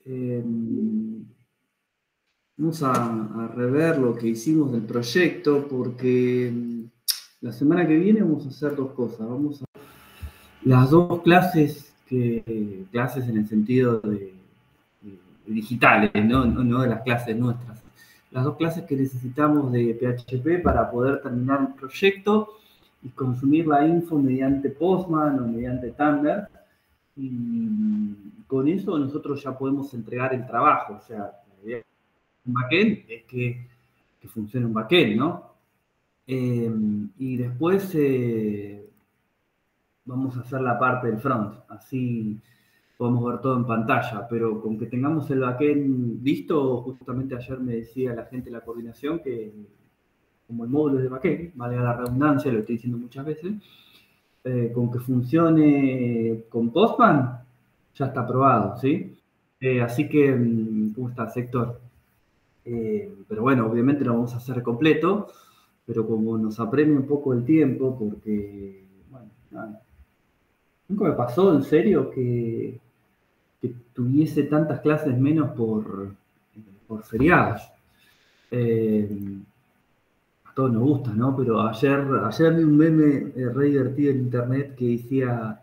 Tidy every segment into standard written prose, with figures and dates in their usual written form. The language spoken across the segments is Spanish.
Eh, Vamos a rever lo que hicimos del proyecto porque la semana que viene vamos a hacer dos cosas. Vamos a las dos clases, clases en el sentido de digitales, no de las clases nuestras. Las dos clases que necesitamos de PHP para poder terminar un proyecto y consumir la info mediante Postman o mediante Tumblr. Y con eso nosotros ya podemos entregar el trabajo. O sea, la idea de un backend es que funcione un backend, ¿no? Y después vamos a hacer la parte del front. Así podemos ver todo en pantalla, pero con que tengamos el backend listo, justamente ayer me decía la gente de la coordinación que como el módulo es de backend, valga la redundancia, lo estoy diciendo muchas veces, con que funcione con Postman, ya está aprobado, ¿sí? Así que, ¿cómo está, Sector? Pero bueno, obviamente lo vamos a hacer completo, pero como nos apremia un poco el tiempo, porque, bueno, nada, nunca me pasó en serio que tuviese tantas clases menos por feriados. A todos nos gusta, ¿no? Pero ayer vi un meme re divertido en internet que decía,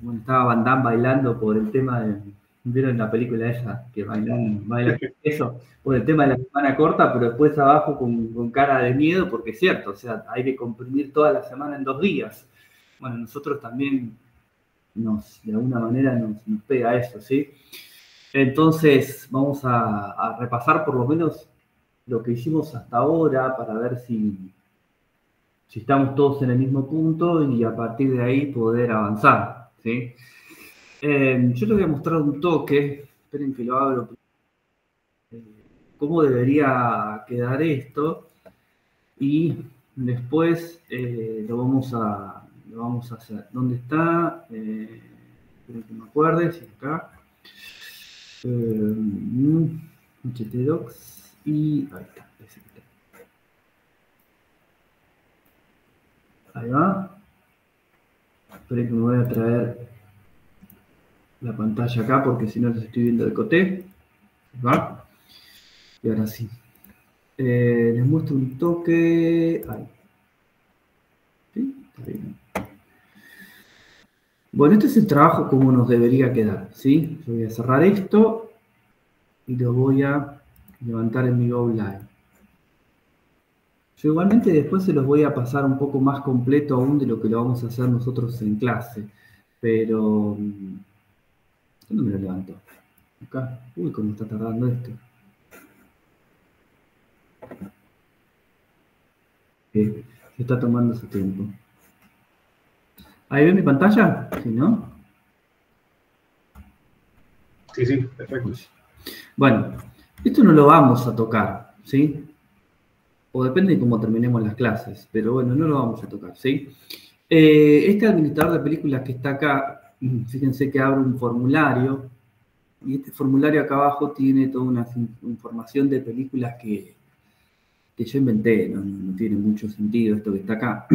bueno, estaba Van Damme bailando por el tema de, ¿vieron la película esa? Que baila eso, por el tema de la semana corta, pero después abajo con cara de miedo, porque es cierto, o sea, hay que comprimir toda la semana en 2 días. Bueno, nosotros también de alguna manera nos pega eso, ¿sí? Entonces, vamos a repasar por lo menos lo que hicimos hasta ahora para ver si estamos todos en el mismo punto y a partir de ahí poder avanzar, ¿sí? Yo les voy a mostrar un toque, esperen que lo abro, cómo debería quedar esto y después lo vamos a hacer. ¿Dónde está? Esperen que me acuerde, si acá. htdocs y ahí está. Ahí va. Esperen que me voy a traer la pantalla acá porque si no los estoy viendo de coté. ¿Va? Y ahora sí. Les muestro un toque. Ahí. ¿Sí? Está bien. Bueno, este es el trabajo como nos debería quedar, ¿sí? Yo voy a cerrar esto y lo voy a levantar en mi Go Live. Yo igualmente después se los voy a pasar un poco más completo aún de lo que lo vamos a hacer nosotros en clase. Pero... ¿dónde me lo levanto? Acá. Uy, cómo está tardando esto. Se está tomando su tiempo. ¿Ahí ven mi pantalla? ¿Sí, no? Sí, perfecto. Bueno, esto no lo vamos a tocar, ¿sí? O depende de cómo terminemos las clases, pero bueno, no lo vamos a tocar, ¿sí? Este administrador de películas que está acá, fíjense que abre un formulario, y este formulario acá abajo tiene toda una información de películas que yo inventé, no tiene mucho sentido esto que está acá.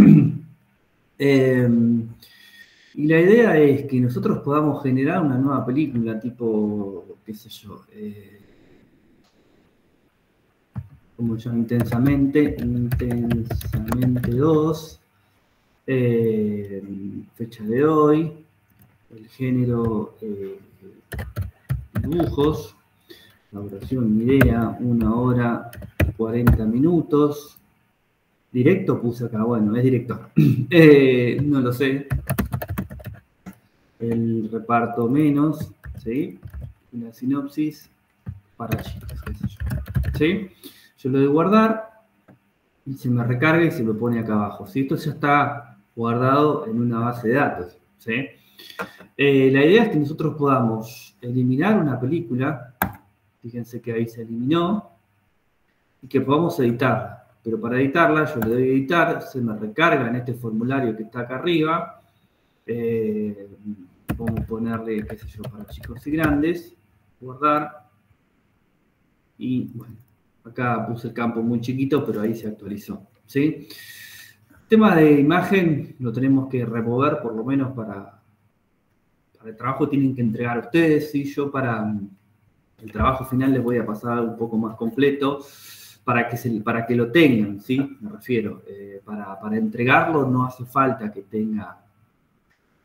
Y la idea es que nosotros podamos generar una nueva película, tipo, qué sé yo, como se llama, Intensamente 2, fecha de hoy, el género dibujos, la duración idea, 1 hora 40 minutos. Directo puse acá, bueno, es directo. No lo sé. El reparto menos, ¿sí? La sinopsis para chicos, qué sé yo. ¿Sí? Yo lo doy guardar y se me recarga y se me pone acá abajo, ¿sí? Esto ya está guardado en una base de datos, ¿sí? La idea es que nosotros podamos eliminar una película, fíjense que ahí se eliminó, y que podamos editarla. Pero para editarla, yo le doy a editar, se me recarga en este formulario que está acá arriba. Vamos a ponerle, qué sé yo, para chicos y grandes, guardar. Y bueno, acá puse el campo muy chiquito, pero ahí se actualizó, ¿sí? El tema de imagen lo tenemos que remover por lo menos para para el trabajo tienen que entregar ustedes, ¿sí? Yo para el trabajo final les voy a pasar algo un poco más completo para que lo tengan, ¿sí? Me refiero. Para entregarlo no hace falta que tenga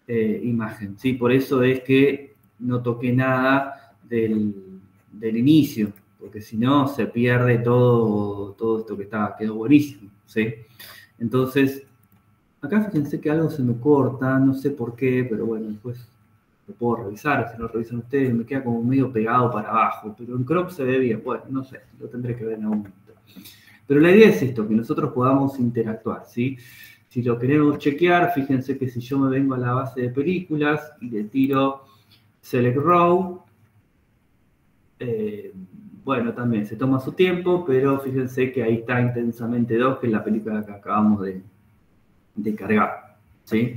imagen, ¿sí? Por eso es que no toqué nada del inicio, porque si no se pierde todo esto que quedó buenísimo, ¿sí? Entonces, acá fíjense que algo se me corta, no sé por qué, pero bueno, después lo puedo revisar, si lo revisan ustedes, me queda como medio pegado para abajo, pero en crop se ve bien, bueno, no sé, lo tendré que ver en algún momento. Pero la idea es esto, que nosotros podamos interactuar, ¿sí? Si lo queremos chequear, fíjense que si yo me vengo a la base de películas y le tiro Select Row, bueno, también se toma su tiempo, pero fíjense que ahí está Intensamente 2, que es la película que acabamos de cargar, ¿sí?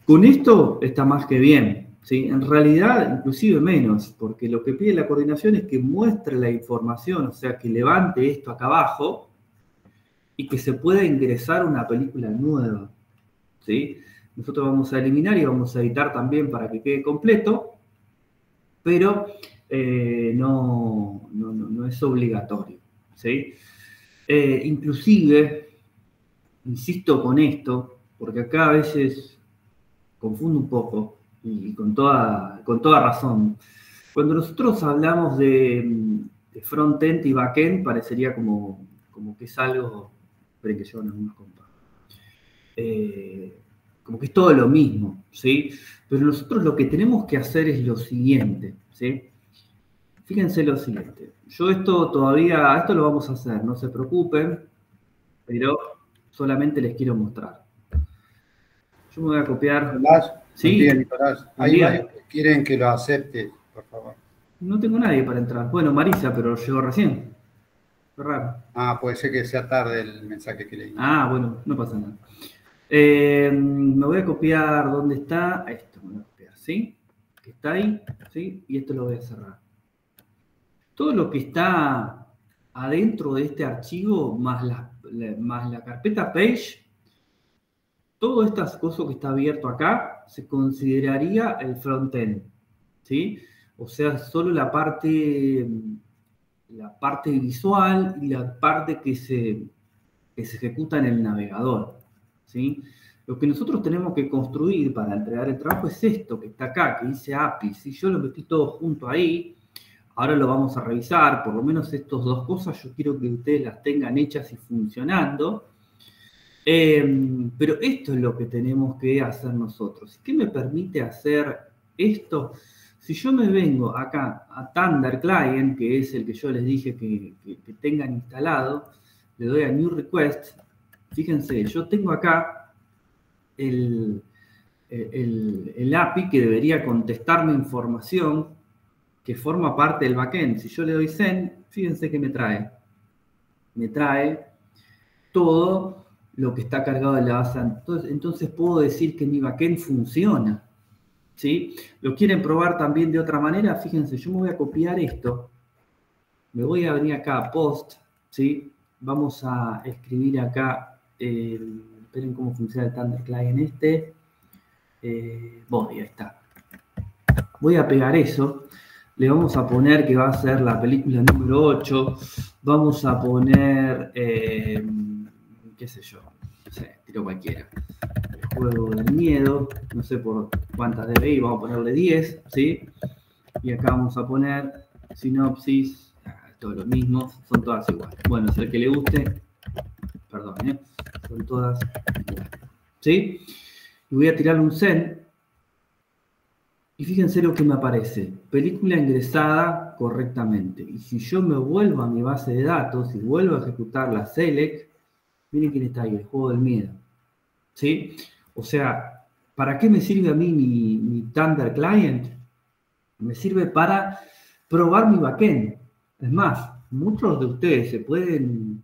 Con esto está más que bien, ¿sí? En realidad, inclusive menos, porque lo que pide la coordinación es que muestre la información, o sea, que levante esto acá abajo y que se pueda ingresar una película nueva, ¿sí? Nosotros vamos a eliminar y vamos a editar también para que quede completo, pero no es obligatorio, ¿sí? Inclusive, insisto con esto, porque acá a veces confundo un poco, y con toda razón. Cuando nosotros hablamos de front-end y back-end, parecería como que es algo, esperen que llevan algunos compas, como que es todo lo mismo, ¿sí? Pero nosotros lo que tenemos que hacer es lo siguiente, ¿sí? Fíjense lo siguiente, yo esto lo vamos a hacer, no se preocupen, pero solamente les quiero mostrar. Yo me voy a copiar. Nicolás, ¿Sí? buen día, Nicolás. Hay día. varios que quieren que lo acepte, por favor. No tengo nadie para entrar. Bueno, Marisa, pero llegó recién. Qué raro. Ah, puede ser que sea tarde el mensaje que leí. Ah, bueno, no pasa nada. Me voy a copiar dónde está. Esto me voy a copiar, ¿sí? Que está ahí, ¿sí? Y esto lo voy a cerrar. Todo lo que está adentro de este archivo, más la carpeta page, todo estas cosas que está abierto acá, se consideraría el frontend, ¿sí? O sea, solo la parte visual y la parte que se ejecuta en el navegador, ¿sí? Lo que nosotros tenemos que construir para entregar el trabajo es esto que está acá, que dice API. Si yo lo metí todo junto ahí, ahora lo vamos a revisar, por lo menos estas dos cosas yo quiero que ustedes las tengan hechas y funcionando. Pero esto es lo que tenemos que hacer nosotros. ¿Qué me permite hacer esto? Si yo me vengo acá a Thunder Client, que es el que yo les dije que tengan instalado, le doy a New Request. Fíjense, yo tengo acá el API que debería contestarme información que forma parte del backend. Si yo le doy Send, fíjense que me trae. Me trae todo lo que está cargado de la base. Entonces puedo decir que mi backend funciona, ¿sí? ¿Lo quieren probar también de otra manera? Fíjense, yo me voy a copiar esto. Me voy a venir acá a Post, ¿sí? Vamos a escribir acá, esperen cómo funciona el Thunder Client este. Body, ahí está. Voy a pegar eso. Le vamos a poner que va a ser la película número 8. Vamos a poner, qué sé yo, no sé, tiro cualquiera. El juego del miedo, no sé por cuántas debe ir, vamos a ponerle 10, ¿sí? Y acá vamos a poner sinopsis, todo lo mismo, son todas iguales. Bueno, si al que le guste, perdón, son todas iguales, ¿sí? Y voy a tirarle un send. Y fíjense lo que me aparece, película ingresada correctamente. Y si yo me vuelvo a mi base de datos y vuelvo a ejecutar la select, miren quién está ahí, el juego del miedo, ¿sí? O sea, ¿para qué me sirve a mí mi Thunder Client? Me sirve para probar mi backend. Es más, muchos de ustedes se pueden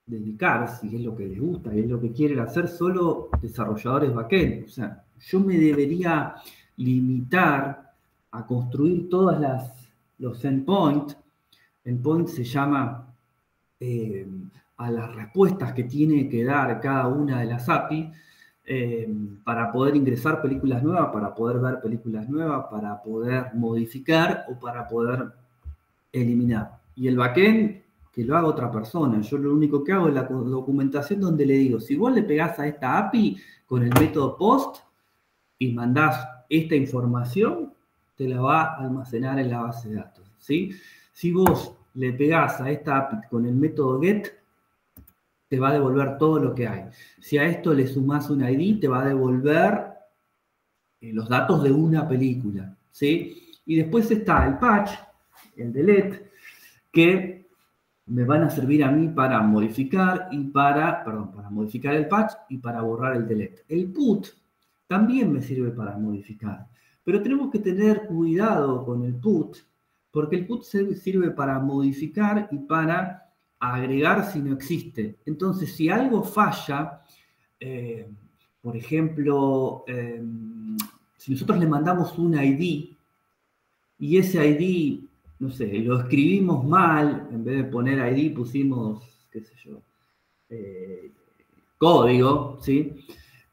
dedicar, si es lo que les gusta y es lo que quieren hacer, solo desarrolladores backend. O sea, yo me debería limitar a construir todas los endpoints. Endpoint se llama a las respuestas que tiene que dar cada una de las API. para poder ingresar películas nuevas, para poder ver películas nuevas, para poder modificar o para poder eliminar. Y el backend, que lo haga otra persona. Yo lo único que hago es la documentación donde le digo, si vos le pegás a esta API con el método POST y mandás esta información, te la va a almacenar en la base de datos, ¿sí? Si vos le pegás a esta API con el método GET, te va a devolver todo lo que hay. Si a esto le sumás un ID, te va a devolver los datos de una película, ¿sí? Y después está el patch, el delete, que me van a servir a mí para modificar para modificar el patch y para borrar el delete. El put también me sirve para modificar, pero tenemos que tener cuidado con el put, porque el put sirve para modificar y para agregar si no existe. Entonces, si algo falla, por ejemplo, si nosotros le mandamos un ID y ese ID, no sé, lo escribimos mal, en vez de poner ID pusimos, qué sé yo, código, ¿sí?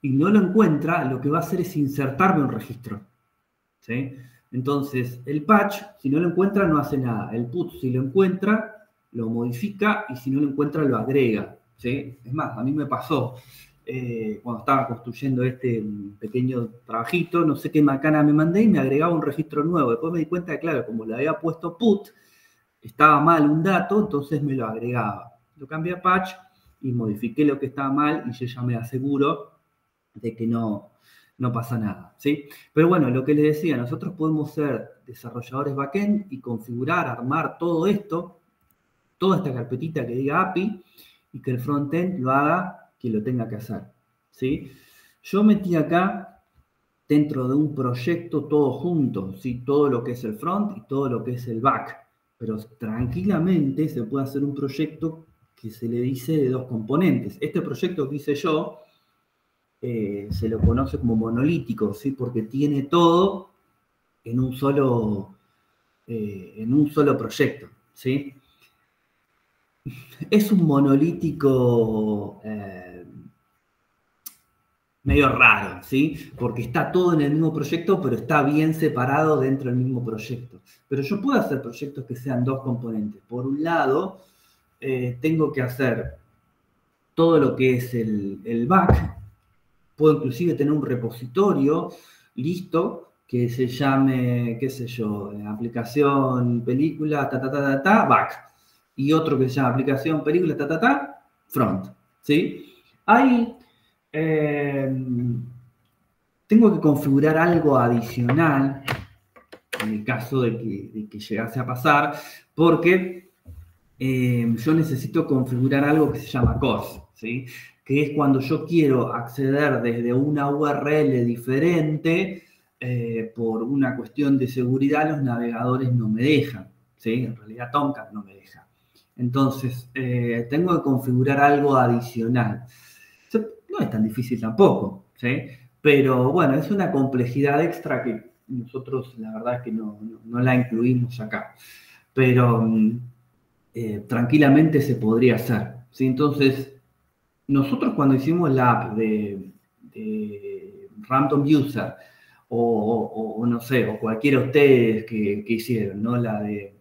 Y no lo encuentra, lo que va a hacer es insertarme un registro, ¿sí? Entonces, el patch, si no lo encuentra, no hace nada. El put, si lo encuentra, lo modifica y si no lo encuentra, lo agrega, ¿sí? Es más, a mí me pasó cuando estaba construyendo este pequeño trabajito, no sé qué macana me mandé y me agregaba un registro nuevo. Después me di cuenta que, claro, como le había puesto put, estaba mal un dato, entonces me lo agregaba. Lo cambié a patch y modifiqué lo que estaba mal y yo ya me aseguro de que no pasa nada, ¿sí? Pero bueno, lo que les decía, nosotros podemos ser desarrolladores backend y configurar, armar todo esto, toda esta carpetita que diga API, y que el frontend lo haga quien lo tenga que hacer, ¿sí? Yo metí acá, dentro de un proyecto, todo junto, ¿sí? Todo lo que es el front y todo lo que es el back, pero tranquilamente se puede hacer un proyecto que se le dice de 2 componentes. Este proyecto que hice yo, se lo conoce como monolítico, ¿sí? Porque tiene todo en un solo proyecto, ¿sí? Es un monolítico medio raro, ¿sí? Porque está todo en el mismo proyecto, pero está bien separado dentro del mismo proyecto. Pero yo puedo hacer proyectos que sean 2 componentes. Por un lado, tengo que hacer todo lo que es el back. Puedo inclusive tener un repositorio listo que se llame, qué sé yo, aplicación, película, back. Y otro que se llama aplicación, película, front. ¿Sí? Ahí tengo que configurar algo adicional en el caso de que llegase a pasar, porque yo necesito configurar algo que se llama CORS, ¿sí? Que es cuando yo quiero acceder desde una URL diferente, por una cuestión de seguridad, los navegadores no me dejan, ¿sí? En realidad Tomcat no me deja. Entonces, tengo que configurar algo adicional. No es tan difícil tampoco, ¿sí? Pero bueno, es una complejidad extra que nosotros la verdad es que no la incluimos acá. Pero tranquilamente se podría hacer, ¿sí? Entonces, nosotros cuando hicimos la app de Random User, o no sé, o cualquiera de ustedes que hicieron, ¿no? La de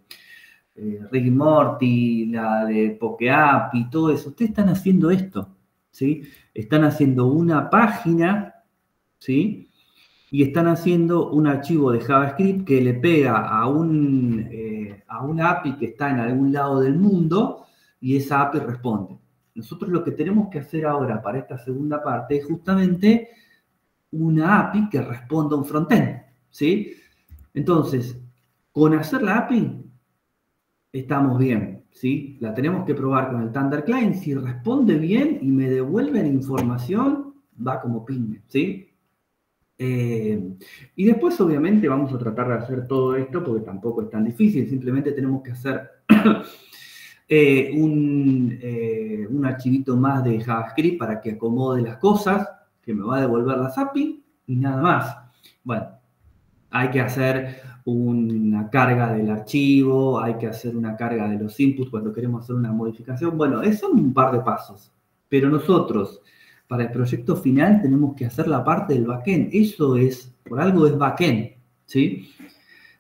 Rick y Morty, la de PokeApp y todo eso, ustedes están haciendo esto, ¿sí? Están haciendo una página, ¿sí? Y están haciendo un archivo de JavaScript que le pega a una API que está en algún lado del mundo y esa API responde. Nosotros lo que tenemos que hacer ahora para esta segunda parte es justamente una API que responda a un frontend, ¿sí? Entonces, con hacer la API estamos bien, ¿sí? La tenemos que probar con el Thunder Client. Si responde bien y me devuelve la información, va como ping, ¿sí? Y después, obviamente, vamos a tratar de hacer todo esto porque tampoco es tan difícil. Simplemente tenemos que hacer un archivito más de JavaScript para que acomode las cosas, que me va a devolver las API y nada más. Bueno, hay que hacer una carga del archivo, hay que hacer una carga de los inputs cuando queremos hacer una modificación. Bueno, son un par de pasos. Pero nosotros, para el proyecto final tenemos que hacer la parte del backend. Eso es, por algo es backend, ¿sí?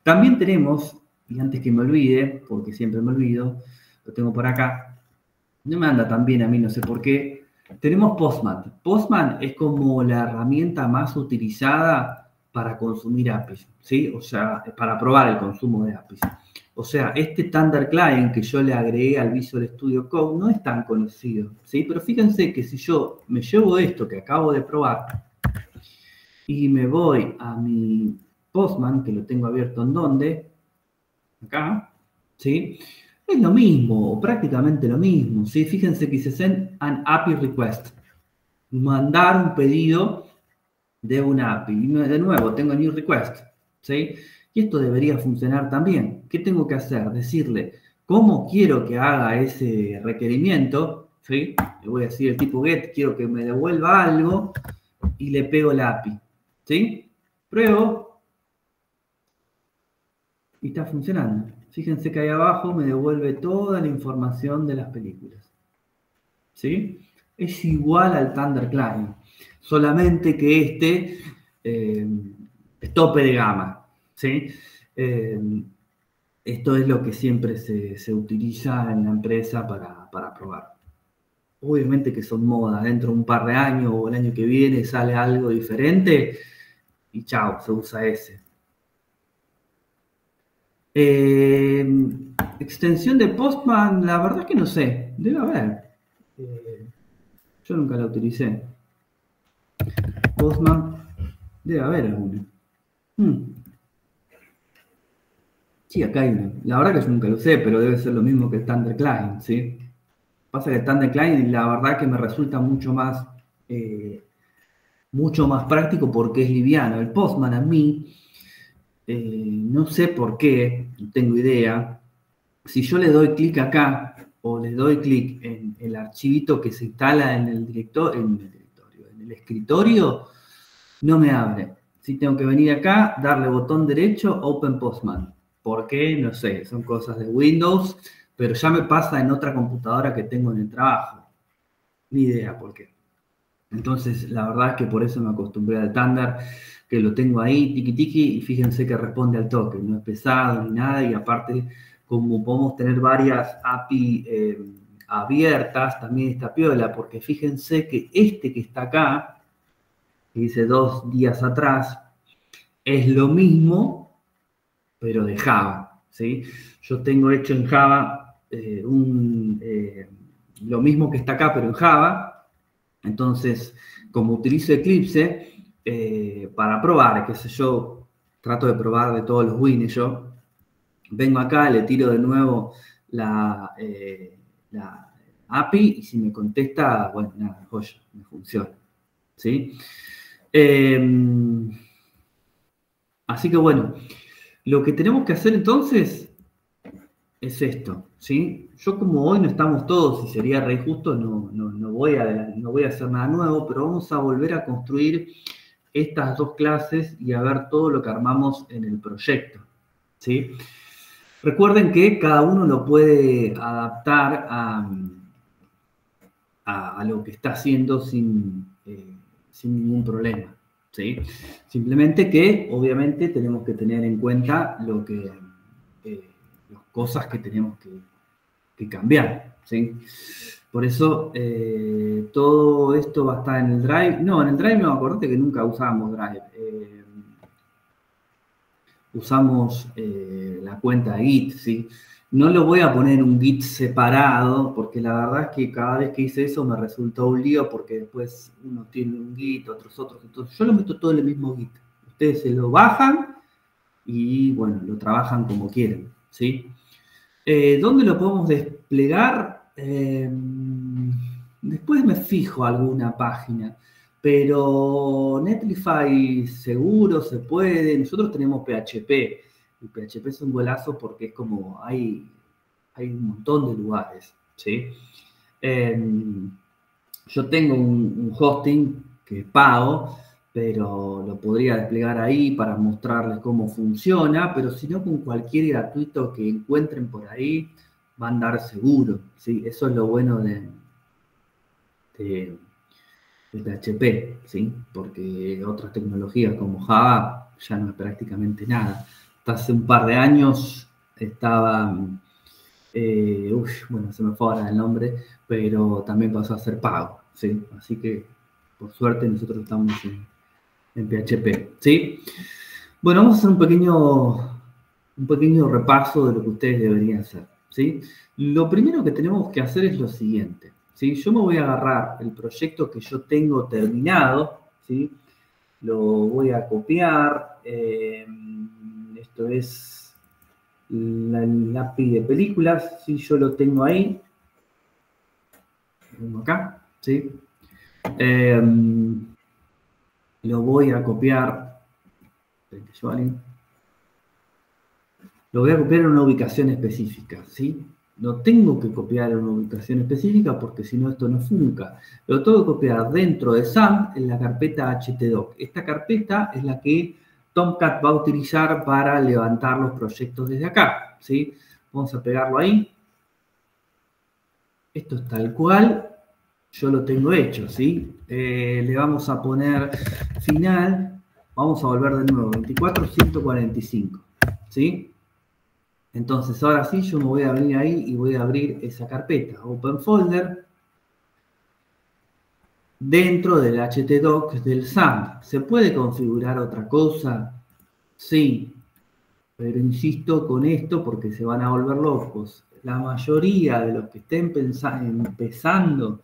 También tenemos, y antes que me olvide, porque siempre me olvido, lo tengo por acá, no me anda tan bien a mí, no sé por qué, tenemos Postman. Postman es como la herramienta más utilizada para consumir APIs, ¿sí? O sea, para probar el consumo de APIs. O sea, este Thunder Client que yo le agregué al Visual Studio Code no es tan conocido, ¿sí? Pero fíjense que si yo me llevo esto que acabo de probar y me voy a mi Postman, que lo tengo abierto en donde, acá, ¿sí? Es lo mismo, o prácticamente lo mismo, ¿sí? Fíjense que se send an API request. Mandar un pedido de una API. Y de nuevo, tengo new request, ¿sí? Y esto debería funcionar también. ¿Qué tengo que hacer? Decirle cómo quiero que haga ese requerimiento, ¿sí? Le voy a decir el tipo get, quiero que me devuelva algo y le pego la API, ¿sí? Pruebo y está funcionando. Fíjense que ahí abajo me devuelve toda la información de las películas, ¿sí? Es igual al Thunder Client, solamente que este es tope de gama, ¿sí? Esto es lo que siempre se utiliza en la empresa para probar. Obviamente que son modas, dentro de un par de años o el año que viene sale algo diferente y chao, se usa ese. Extensión de Postman, la verdad que no sé, debe haber. Yo nunca la utilicé. Postman, debe haber alguna. Sí, acá hay una. La verdad que yo nunca lo usé, pero debe ser lo mismo que el Thunder Client, ¿sí? Pasa que el Thunder Client, la verdad que me resulta mucho más práctico porque es liviano. El Postman a mí, no sé por qué, no tengo idea. Si yo le doy clic acá o le doy clic en el archivito que se instala en el en el escritorio, no me abre. Si tengo que venir acá, darle botón derecho, Open Postman. ¿Por qué? No sé, son cosas de Windows, pero ya me pasa en otra computadora que tengo en el trabajo. Ni idea por qué. Entonces, la verdad es que por eso me acostumbré al Thunder, que lo tengo ahí, tiki tiki, y fíjense que responde al toque, no es pesado ni nada, y aparte, como podemos tener varias API abiertas, también está piola, porque fíjense que este que está acá, que dice 2 días atrás, es lo mismo, pero de Java, ¿sí? Yo tengo hecho en Java lo mismo que está acá, pero en Java. Entonces, como utilizo Eclipse para probar, qué sé yo, trato de probar de todos los wins yo, vengo acá, le tiro de nuevo la API y si me contesta, bueno, nada, joya, me funciona, ¿sí? Así que bueno, lo que tenemos que hacer entonces es esto, ¿sí? Yo como hoy no estamos todos y sería re justo, no voy a hacer nada nuevo, pero vamos a volver a construir estas dos clases y a ver todo lo que armamos en el proyecto, ¿sí? Recuerden que cada uno lo puede adaptar a lo que está haciendo sin ningún problema, ¿sí? Simplemente que obviamente tenemos que tener en cuenta las cosas que tenemos que cambiar, ¿sí? Por eso todo esto va a estar en el Drive. No, en el Drive no, acordate que nunca usamos Drive. Usamos la cuenta de Git, ¿sí? No lo voy a poner en un Git separado, porque la verdad es que cada vez que hice eso me resultó un lío, porque después uno tiene un Git, otros. Entonces yo lo meto todo en el mismo Git. Ustedes se lo bajan y, bueno, lo trabajan como quieren, ¿sí? ¿Dónde lo podemos desplegar? Después me fijo alguna página, pero Netlify seguro se puede. Nosotros tenemos PHP y PHP es un golazo porque es como hay un montón de lugares, ¿sí? Yo tengo un hosting que pago, pero lo podría desplegar ahí para mostrarles cómo funciona, pero si no, con cualquier gratuito que encuentren por ahí, va a andar seguro, ¿sí? Eso es lo bueno de el PHP, ¿sí? Porque otras tecnologías como Java ya no es prácticamente nada. Hasta hace un par de años estaba, bueno, se me fue ahora el nombre, pero también pasó a ser pago, ¿sí? Así que, por suerte, nosotros estamos en PHP, ¿sí? Bueno, vamos a hacer un pequeño repaso de lo que ustedes deberían hacer, ¿sí? Lo primero que tenemos que hacer es lo siguiente, ¿sí? Yo me voy a agarrar el proyecto que yo tengo terminado, ¿sí? Lo voy a copiar. Esto es el API de películas, ¿sí? Yo lo tengo ahí. Lo tengo acá, ¿sí? Lo voy a copiar. Lo voy a copiar en una ubicación específica, ¿sí? Lo tengo que copiar en una ubicación específica porque si no esto no funca. Lo tengo que copiar dentro de SAMP en la carpeta htdoc. Esta carpeta es la que Tomcat va a utilizar para levantar los proyectos desde acá, ¿sí? Vamos a pegarlo ahí. Esto es tal cual. Yo lo tengo hecho, ¿sí? Le vamos a poner final. Vamos a volver de nuevo. 24.145, ¿sí? Entonces, ahora sí, yo me voy a venir ahí y voy a abrir esa carpeta, Open Folder, dentro del htdoc del SAMP. ¿Se puede configurar otra cosa? Sí, pero insisto con esto porque se van a volver locos. La mayoría de los que estén empezando...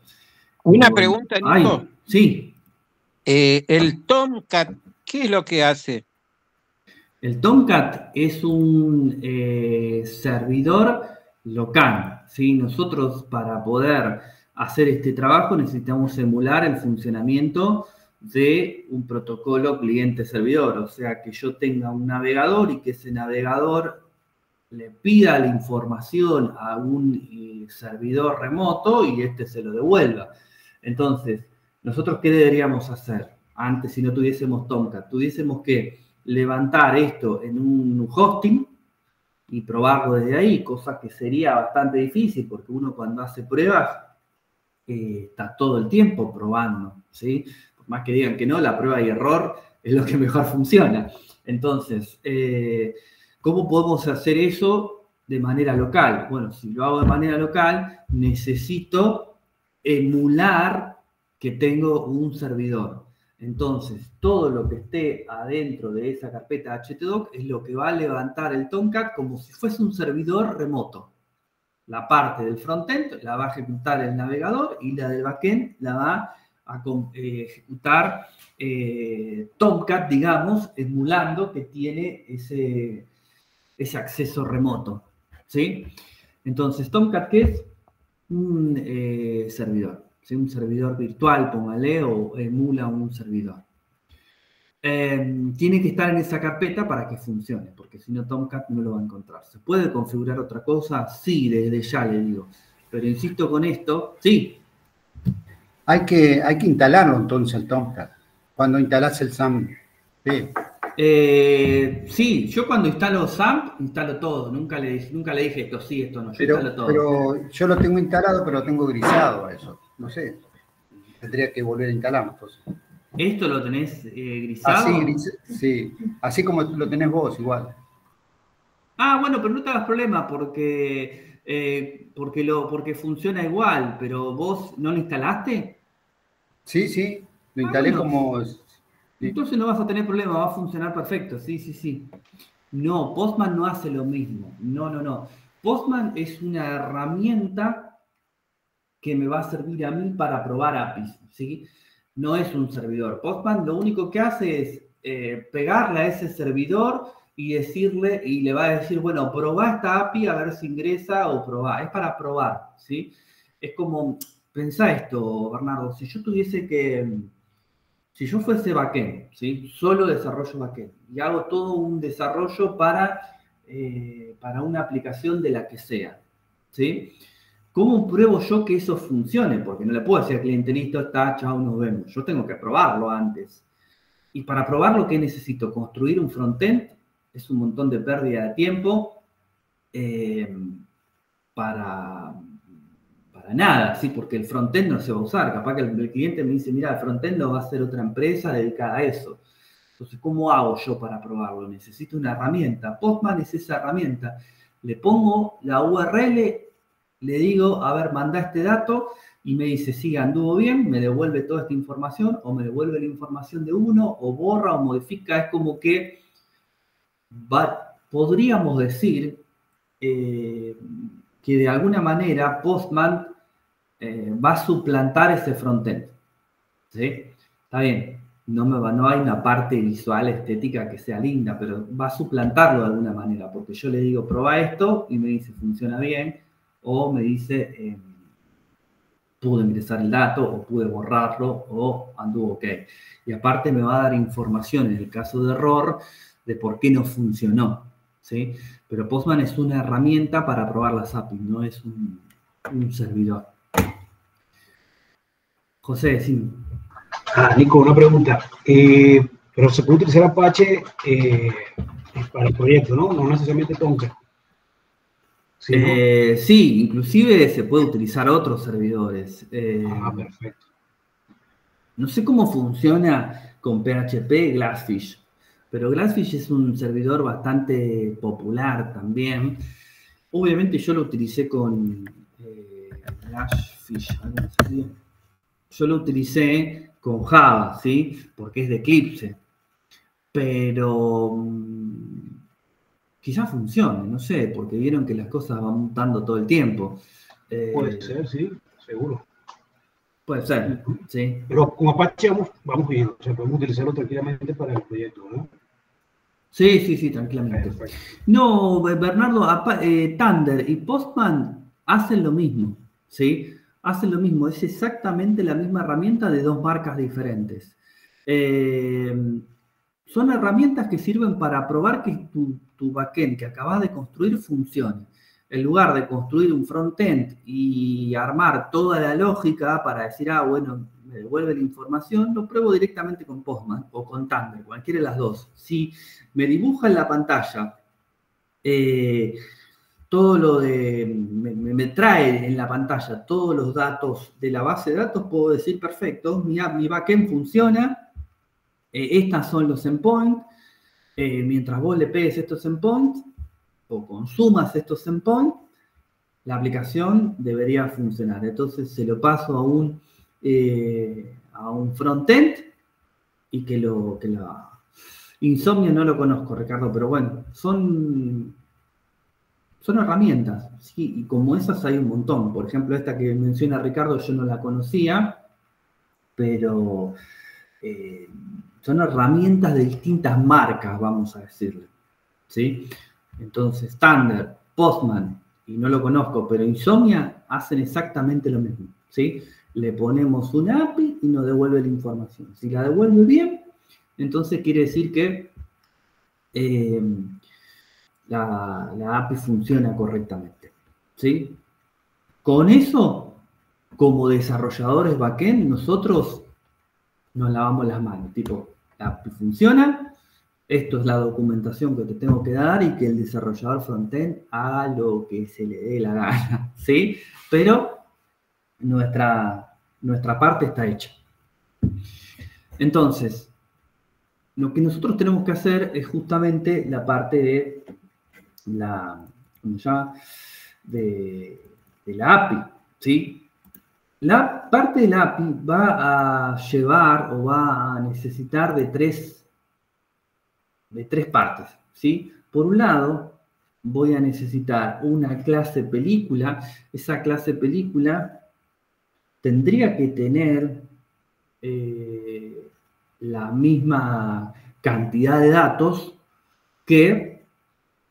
Una pregunta, Nico. Ay, sí. El Tomcat, ¿qué es lo que hace? El Tomcat es un servidor local, ¿sí? Nosotros para poder hacer este trabajo necesitamos emular el funcionamiento de un protocolo cliente-servidor, o sea, que yo tenga un navegador y que ese navegador le pida la información a un servidor remoto y este se lo devuelva. Entonces, ¿nosotros qué deberíamos hacer? Antes, si no tuviésemos Tomcat, tuviésemos que levantar esto en un hosting y probarlo desde ahí, cosa que sería bastante difícil porque uno cuando hace pruebas está todo el tiempo probando, ¿sí? Por más que digan que no, la prueba y error es lo que mejor funciona. Entonces, ¿cómo podemos hacer eso de manera local? Bueno, si lo hago de manera local, necesito emular que tengo un servidor. Entonces, todo lo que esté adentro de esa carpeta htdoc es lo que va a levantar el Tomcat como si fuese un servidor remoto. La parte del frontend la va a ejecutar el navegador y la del backend la va a ejecutar Tomcat, digamos, emulando que tiene ese acceso remoto, ¿sí? Entonces, Tomcat, ¿qué es? Un servidor, ¿sí? Un servidor virtual, póngale, o emula un servidor. Tiene que estar en esa carpeta para que funcione, porque si no Tomcat no lo va a encontrar. ¿Se puede configurar otra cosa? Sí, desde ya le digo. Pero insisto con esto, sí. Hay que instalarlo entonces el Tomcat. Cuando instalas el SAMP. Sí, yo cuando instalo SAMP, instalo todo. Nunca le dije esto sí, esto no. Yo instalo todo. Pero yo lo tengo instalado, pero lo tengo grisado a eso. No sé. Tendría que volver a instalarlo entonces. ¿Esto lo tenés grisado? Así, sí. Así como lo tenés vos, igual. Ah, bueno, pero no te hagas problema porque funciona igual, pero vos no lo instalaste. Sí, lo instalé bueno, como... Sí. Entonces no vas a tener problema, va a funcionar perfecto, sí. No, Postman no hace lo mismo, no. Postman es una herramienta que me va a servir a mí para probar APIs, ¿sí? No es un servidor. Postman lo único que hace es pegarle a ese servidor y decirle, y le va a decir, bueno, probá esta API a ver si ingresa o probá. Es para probar, ¿sí? Es como, pensá esto, Bernardo, si yo fuese backend, ¿sí? Solo desarrollo backend y hago todo un desarrollo para una aplicación de la que sea, ¿sí? ¿Cómo pruebo yo que eso funcione? Porque no le puedo decir al cliente, listo, está, chao, nos vemos. Yo tengo que probarlo antes. Y para probarlo, ¿qué necesito? Construir un frontend. Es un montón de pérdida de tiempo para para nada, ¿sí? Porque el frontend no se va a usar. Capaz que el cliente me dice, mira, el frontend lo va a hacer otra empresa dedicada a eso. Entonces, ¿cómo hago yo para probarlo? Necesito una herramienta. Postman es esa herramienta. Le pongo la URL, le digo, a ver, manda este dato, y me dice, sí, anduvo bien, me devuelve toda esta información, o me devuelve la información de uno, o borra, o modifica. Es como que podríamos decir que de alguna manera Postman va a suplantar ese frontend. ¿Sí? Está bien, no hay una parte visual, estética que sea linda, pero va a suplantarlo de alguna manera, porque yo le digo, prueba esto, y me dice, funciona bien, o me dice, pude ingresar el dato, o pude borrarlo, o anduvo ok. Y aparte me va a dar información en el caso de error de por qué no funcionó, ¿sí? Pero Postman es una herramienta para probar las APIs, no es un servidor. José, sí. Nico, una pregunta. Pero se puede utilizar Apache para el proyecto, ¿no? No necesariamente Tomcat. ¿Sí, no? Sí, inclusive se puede utilizar otros servidores. Perfecto. No sé cómo funciona con PHP Glassfish, pero Glassfish es un servidor bastante popular también. Obviamente yo lo utilicé con Glassfish. Yo lo utilicé con Java, ¿sí? Porque es de Eclipse. Pero quizás funcione, no sé, porque vieron que las cosas van mutando todo el tiempo. Puede ser, sí, seguro. Puede ser, sí. Pero con Apache vamos bien, o sea, podemos utilizarlo tranquilamente para el proyecto, ¿no? Sí, tranquilamente. Perfecto. No, Bernardo, Thunder y Postman hacen lo mismo, ¿sí? Hacen lo mismo, es exactamente la misma herramienta de dos marcas diferentes. Son herramientas que sirven para probar que tu backend que acabas de construir funcione. En lugar de construir un frontend y armar toda la lógica para decir, bueno, me devuelve la información, lo pruebo directamente con Postman o con Thunder, cualquiera de las dos. Si me dibuja en la pantalla todo lo de, me trae en la pantalla todos los datos de la base de datos, puedo decir, perfecto, mi backend funciona, estas son los endpoints, mientras vos le pegues estos endpoints o consumas estos endpoints, la aplicación debería funcionar. Entonces se lo paso a un frontend y que lo Insomnia no lo conozco, Ricardo, pero bueno, son herramientas, ¿sí? Y como esas hay un montón. Por ejemplo, esta que menciona Ricardo, yo no la conocía, pero son herramientas de distintas marcas, vamos a decirle, ¿sí? Entonces, Thunder, Postman, y no lo conozco, pero Insomnia hacen exactamente lo mismo, ¿sí? Le ponemos una API y nos devuelve la información. Si la devuelve bien, entonces quiere decir que la API funciona correctamente, ¿sí? Con eso, como desarrolladores backend, nosotros nos lavamos las manos, tipo, la API funciona, esto es la documentación que te tengo que dar y que el desarrollador frontend haga lo que se le dé la gana, ¿sí? Pero nuestra parte está hecha. Entonces, lo que nosotros tenemos que hacer es justamente la parte de la API, ¿sí? La parte de la API va a llevar o va a necesitar de tres partes, ¿sí? Por un lado, voy a necesitar una clase película. Esa clase película tendría que tener la misma cantidad de datos que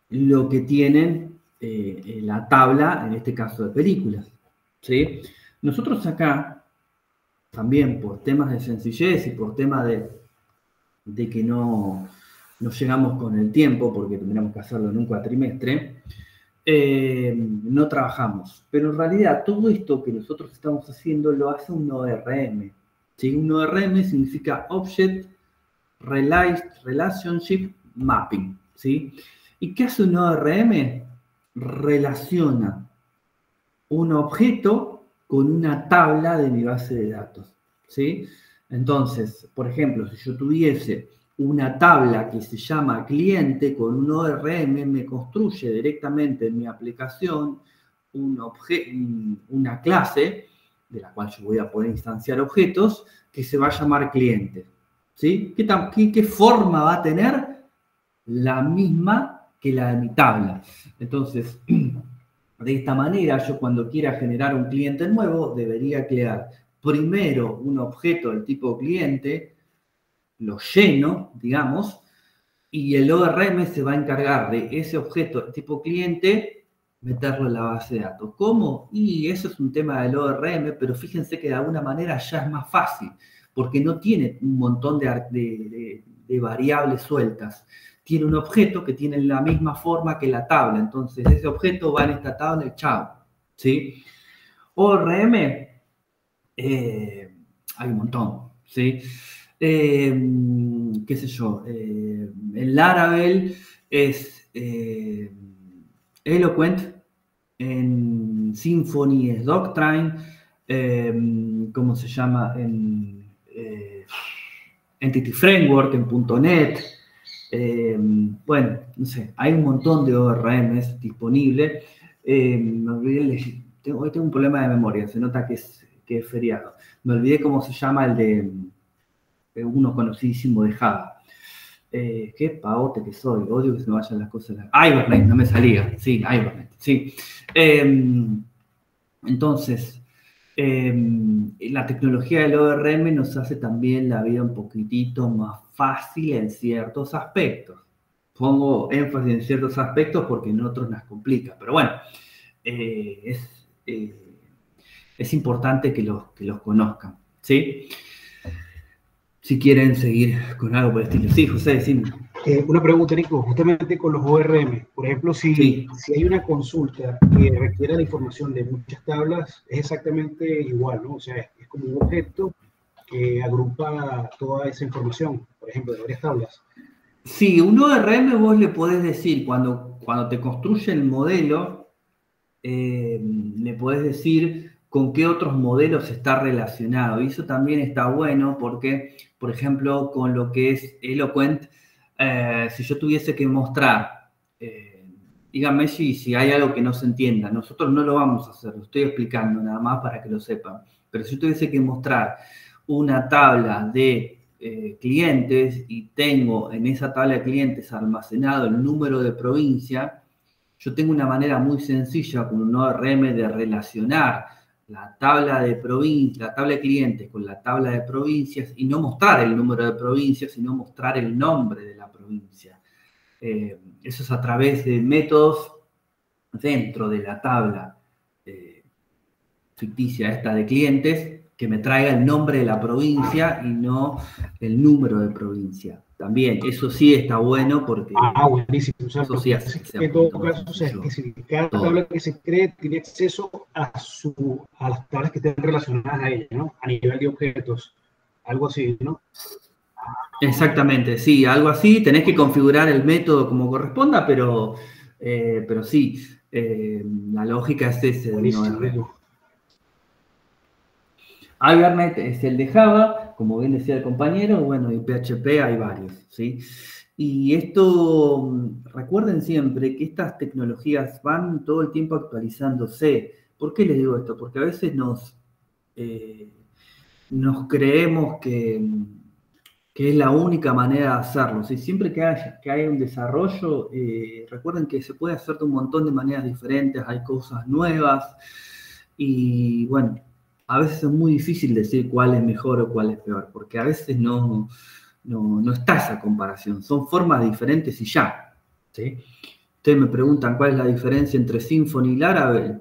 lo que tienen la tabla, en este caso de películas, ¿sí? Nosotros acá, también por temas de sencillez y por temas de que no llegamos con el tiempo, porque tendríamos que hacerlo en un cuatrimestre, no trabajamos. Pero en realidad todo esto que nosotros estamos haciendo lo hace un ORM, ¿sí? Un ORM significa Object Relationship Mapping, ¿sí? ¿Y qué hace un ORM? Relaciona un objeto con una tabla de mi base de datos, ¿sí? Entonces, por ejemplo, si yo tuviese una tabla que se llama cliente con un ORM, me construye directamente en mi aplicación una clase, de la cual yo voy a poder instanciar objetos, que se va a llamar cliente, ¿sí? ¿Qué forma va a tener? La misma que la de mi tabla. Entonces, de esta manera, yo cuando quiera generar un cliente nuevo, debería crear primero un objeto del tipo cliente, lo lleno, digamos, y el ORM se va a encargar de ese objeto del tipo cliente, meterlo en la base de datos. ¿Cómo? Y eso es un tema del ORM, pero fíjense que de alguna manera ya es más fácil, porque no tiene un montón de variables sueltas. Tiene un objeto que tiene la misma forma que la tabla, entonces ese objeto va en esta tabla y chao, ¿sí? ORM, hay un montón, ¿sí? Qué sé yo, el Laravel es Eloquent, en Symfony es Doctrine, ¿cómo se llama? En Entity Framework, en .NET. Bueno, no sé, hay un montón de ORMs disponibles. Me olvidé, hoy tengo un problema de memoria, se nota que es feriado. Me olvidé cómo se llama el de uno conocidísimo de Java. Qué pavote que soy, odio que se me vayan las cosas. Hibernate, no me salía. Sí, Hibernate, sí. Entonces, la tecnología del ORM nos hace también la vida un poquitito más fácil en ciertos aspectos. Pongo énfasis en ciertos aspectos porque en otros nos complica. Pero bueno, es importante que los conozcan, ¿sí? Si quieren seguir con algo por el estilo. Sí, José, decime. Una pregunta, Nico, justamente con los ORM. Por ejemplo, si hay una consulta que requiera la información de muchas tablas, es exactamente igual, ¿no? O sea, es como un objeto que agrupa toda esa información, por ejemplo, de varias tablas. Sí, un ORM vos le podés decir, cuando te construye el modelo, le podés decir con qué otros modelos está relacionado. Y eso también está bueno porque, por ejemplo, con lo que es Eloquent, si yo tuviese que mostrar, díganme si hay algo que no se entienda. Nosotros no lo vamos a hacer, lo estoy explicando nada más para que lo sepan. Pero si yo tuviese que mostrar una tabla de clientes y tengo en esa tabla de clientes almacenado el número de provincia, yo tengo una manera muy sencilla con un ORM de relacionar la tabla de clientes con la tabla de provincias y no mostrar el número de provincias, sino mostrar el nombre de la provincia. Eso es a través de métodos dentro de la tabla ficticia esta de clientes, que me traiga el nombre de la provincia y no el número de provincia. También, eso sí está bueno porque... buenísimo. O sea, eso sí hace que en todo caso, o sea, es que si cada tabla que se cree tiene acceso a las tablas que estén relacionadas a ella, ¿no? A nivel de objetos, algo así, ¿no? Exactamente, sí, algo así. Tenés que configurar el método como corresponda, pero sí, la lógica es ese. Hibernate es el de Java, como bien decía el compañero, bueno, y PHP hay varios, ¿sí? Y esto, recuerden siempre que estas tecnologías van todo el tiempo actualizándose. ¿Por qué les digo esto? Porque a veces nos creemos que es la única manera de hacerlo. ¿Sí? Siempre que haya un desarrollo, recuerden que se puede hacer de un montón de maneras diferentes, hay cosas nuevas, y bueno, a veces es muy difícil decir cuál es mejor o cuál es peor, porque a veces no está esa comparación, son formas diferentes y ya, ¿sí? Ustedes me preguntan cuál es la diferencia entre Symfony y Laravel,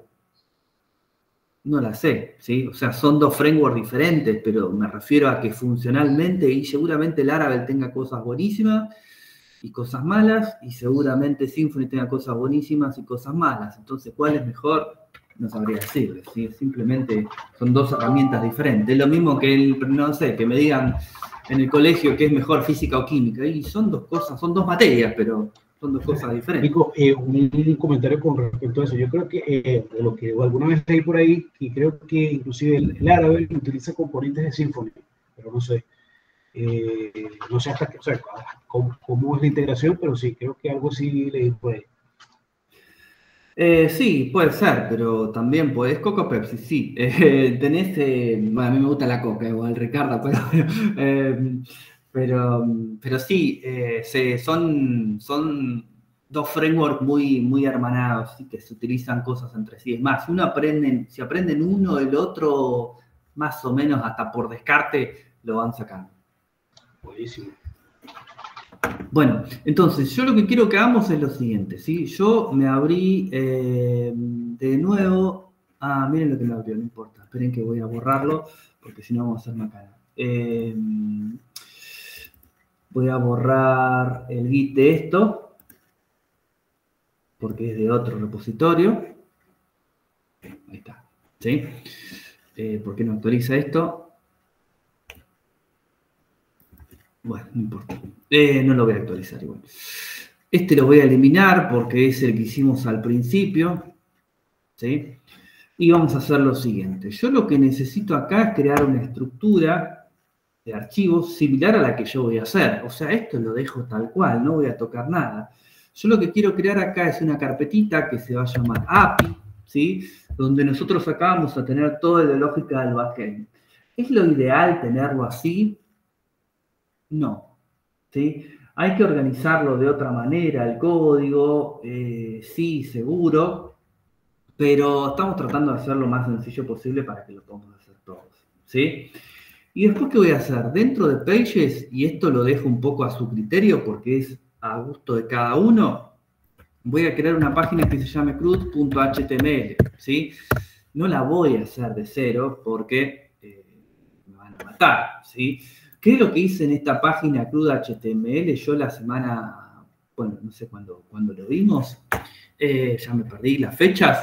no la sé, ¿sí? O sea, son dos frameworks diferentes, pero me refiero a que funcionalmente, y seguramente Laravel tenga cosas buenísimas y cosas malas, y seguramente Symfony tenga cosas buenísimas y cosas malas. Entonces, ¿cuál es mejor? No sabría decirles, ¿sí? Simplemente son dos herramientas diferentes. Es lo mismo que, no sé, que me digan en el colegio que es mejor física o química, y son dos cosas, son dos materias, pero son dos cosas diferentes. Nico, un comentario con respecto a eso. Yo creo que de lo que alguna vez leí por ahí, y creo que inclusive el Laravel utiliza componentes de Symfony, pero no sé. No sé hasta qué, o sea, cómo es la integración, pero sí, creo que algo así leí por ahí. Sí, puede ser, pero también podés Coca o Pepsi, sí. Tenés, bueno, a mí me gusta la Coca, igual Ricardo, eh, pero sí, son dos frameworks muy hermanados y que se utilizan cosas entre sí. Es más, si aprenden uno, el otro, más o menos hasta por descarte, lo van sacando. Buenísimo. Bueno, entonces yo lo que quiero que hagamos es lo siguiente, ¿sí? Yo me abrí de nuevo. Miren lo que me abrió, no importa. Esperen que voy a borrarlo, porque si no vamos a hacer macana. Voy a borrar el git de esto, porque es de otro repositorio. Ahí está, ¿sí? ¿Por qué no actualiza esto? Bueno, no importa. No lo voy a actualizar igual. Este lo voy a eliminar porque es el que hicimos al principio. ¿Sí? Y vamos a hacer lo siguiente. Yo lo que necesito acá es crear una estructura de archivos similar a la que yo voy a hacer. O sea, esto lo dejo tal cual, no voy a tocar nada. Yo lo que quiero crear acá es una carpetita que se va a llamar API, ¿sí? Donde nosotros acá vamos a tener toda la lógica del backend. ¿Es lo ideal tenerlo así? No, ¿sí? Hay que organizarlo de otra manera, el código, sí, seguro, pero estamos tratando de hacerlo lo más sencillo posible para que lo podamos hacer todos, ¿sí? Y después, ¿qué voy a hacer? Dentro de Pages, y esto lo dejo un poco a su criterio porque es a gusto de cada uno, voy a crear una página que se llame crud.html, ¿sí? No la voy a hacer de cero porque me van a matar, ¿sí? ¿Qué es lo que hice en esta página crud.html? Yo la semana, bueno, no sé cuándo lo vimos, ya me perdí las fechas.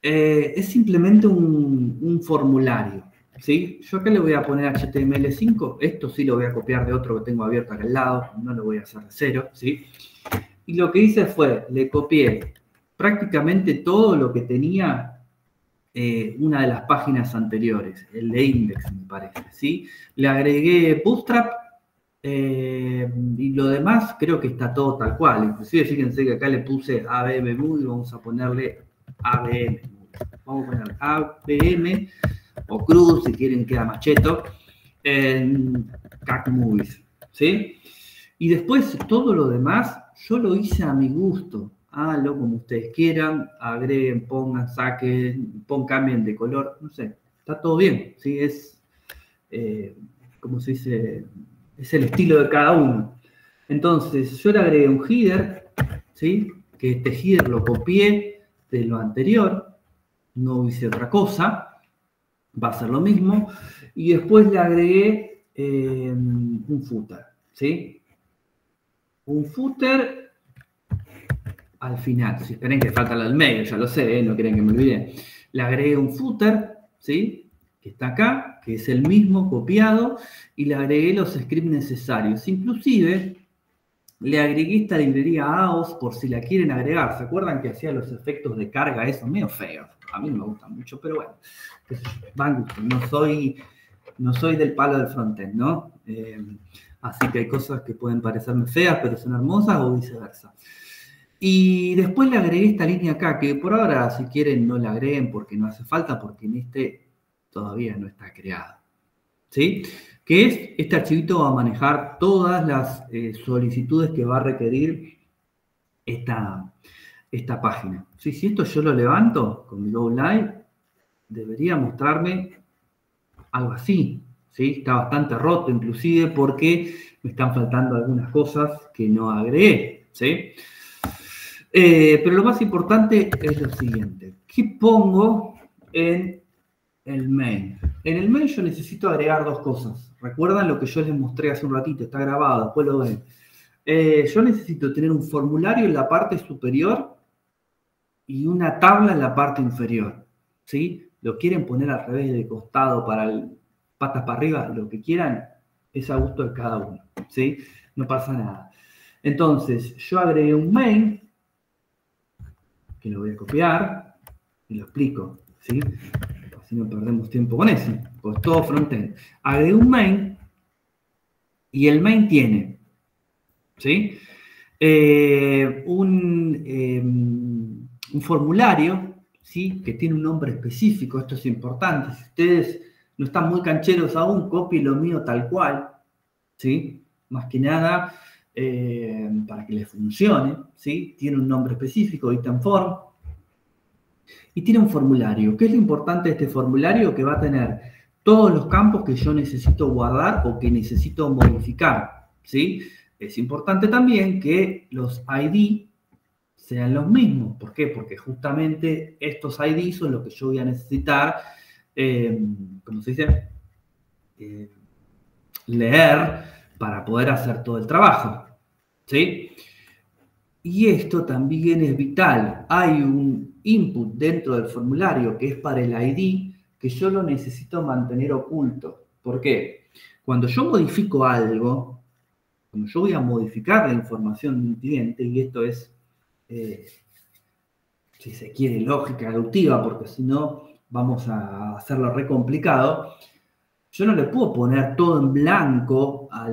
Es simplemente un formulario, ¿sí? Yo acá le voy a poner HTML5, esto sí lo voy a copiar de otro que tengo abierto acá al lado, no lo voy a hacer de cero, ¿sí? Y lo que hice fue, le copié prácticamente todo lo que tenía una de las páginas anteriores, el de Index, me parece, ¿sí? Le agregué Bootstrap y lo demás creo que está todo tal cual. Inclusive fíjense que acá le puse ABM Movie, vamos a ponerle ABM. Vamos a poner ABM o Crud, si quieren queda macheto, en CAC Movies, ¿sí? Y después todo lo demás yo lo hice a mi gusto. Háganlo como ustedes quieran, agreguen, pongan, saquen, cambien de color, no sé, está todo bien, ¿sí? Es, como se dice, es el estilo de cada uno. Entonces, yo le agregué un header, ¿sí? Que este header lo copié de lo anterior, no hice otra cosa, va a ser lo mismo, y después le agregué un footer, ¿sí? Un footer al final, si esperen que falta lo del medio, ya lo sé, no quieren que me olvide. Le agregué un footer, ¿sí? Que está acá, que es el mismo copiado, y le agregué los scripts necesarios. Inclusive, le agregué esta librería AOS por si la quieren agregar. ¿Se acuerdan que hacía los efectos de carga, eso? Medio feo. A mí no me gustan mucho, pero bueno, van gusto. No soy del palo del frontend, ¿no? Así que hay cosas que pueden parecerme feas, pero son hermosas, o viceversa. Y después le agregué esta línea acá, que por ahora, si quieren, no la agreguen porque no hace falta, porque en este todavía no está creado, ¿sí? Que es, este archivito va a manejar todas las solicitudes que va a requerir esta página. ¿Sí? Si esto yo lo levanto con mi Go Live, debería mostrarme algo así, ¿sí? Está bastante roto inclusive porque me están faltando algunas cosas que no agregué, ¿sí? Pero lo más importante es lo siguiente. ¿Qué pongo en el main? En el main yo necesito agregar dos cosas. ¿Recuerdan lo que yo les mostré hace un ratito? Está grabado, después lo ven. Yo necesito tener un formulario en la parte superior y una tabla en la parte inferior, ¿sí? Lo quieren poner al revés, de costado, patas para arriba, lo que quieran, es a gusto de cada uno, ¿sí? No pasa nada. Entonces, yo agregué un main, que lo voy a copiar, y lo explico, ¿sí? Así no perdemos tiempo con eso, pues todo frontend. Agregué un main, y el main tiene, ¿sí? Un formulario, ¿sí? Que tiene un nombre específico. Esto es importante. Si ustedes no están muy cancheros aún, copien lo mío tal cual, ¿sí? Más que nada para que les funcione, ¿sí? Tiene un nombre específico, item form, y tiene un formulario. ¿Qué es lo importante de este formulario? Que va a tener todos los campos que yo necesito guardar o que necesito modificar, ¿sí? Es importante también que los ID sean los mismos. ¿Por qué? Porque justamente estos ID son los que yo voy a necesitar, ¿cómo se dice? Leer para poder hacer todo el trabajo, ¿sí? Y esto también es vital. Hay un input dentro del formulario que es para el ID que yo lo necesito mantener oculto. ¿Por qué? Cuando yo modifico algo, cuando yo voy a modificar la información de un cliente, y esto es, si se quiere, lógica deductiva, porque si no vamos a hacerlo re complicado, yo no le puedo poner todo en blanco a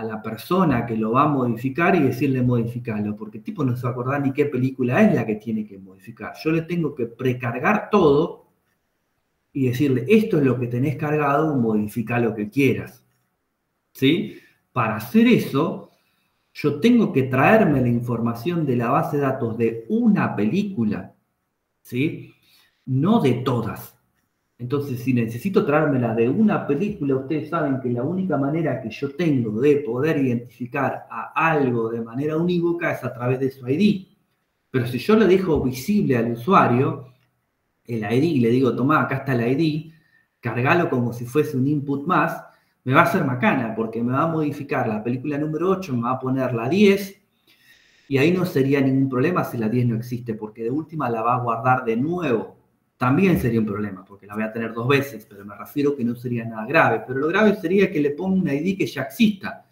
la persona que lo va a modificar y decirle modificarlo, porque el tipo no se va a acordar ni qué película es la que tiene que modificar. Yo le tengo que precargar todo y decirle, esto es lo que tenés cargado, modifica lo que quieras, ¿sí? Para hacer eso, yo tengo que traerme la información de la base de datos de una película, ¿sí? No de todas. Entonces, si necesito traérmela de una película, ustedes saben que la única manera que yo tengo de poder identificar a algo de manera unívoca es a través de su ID. Pero si yo le dejo visible al usuario el ID y le digo, tomá, acá está el ID, cargalo como si fuese un input más, me va a hacer macana, porque me va a modificar la película número 8, me va a poner la 10, y ahí no sería ningún problema si la 10 no existe, porque de última la va a guardar de nuevo. También sería un problema, porque la voy a tener 2 veces, pero me refiero que no sería nada grave. Pero lo grave sería que le ponga un ID que ya exista.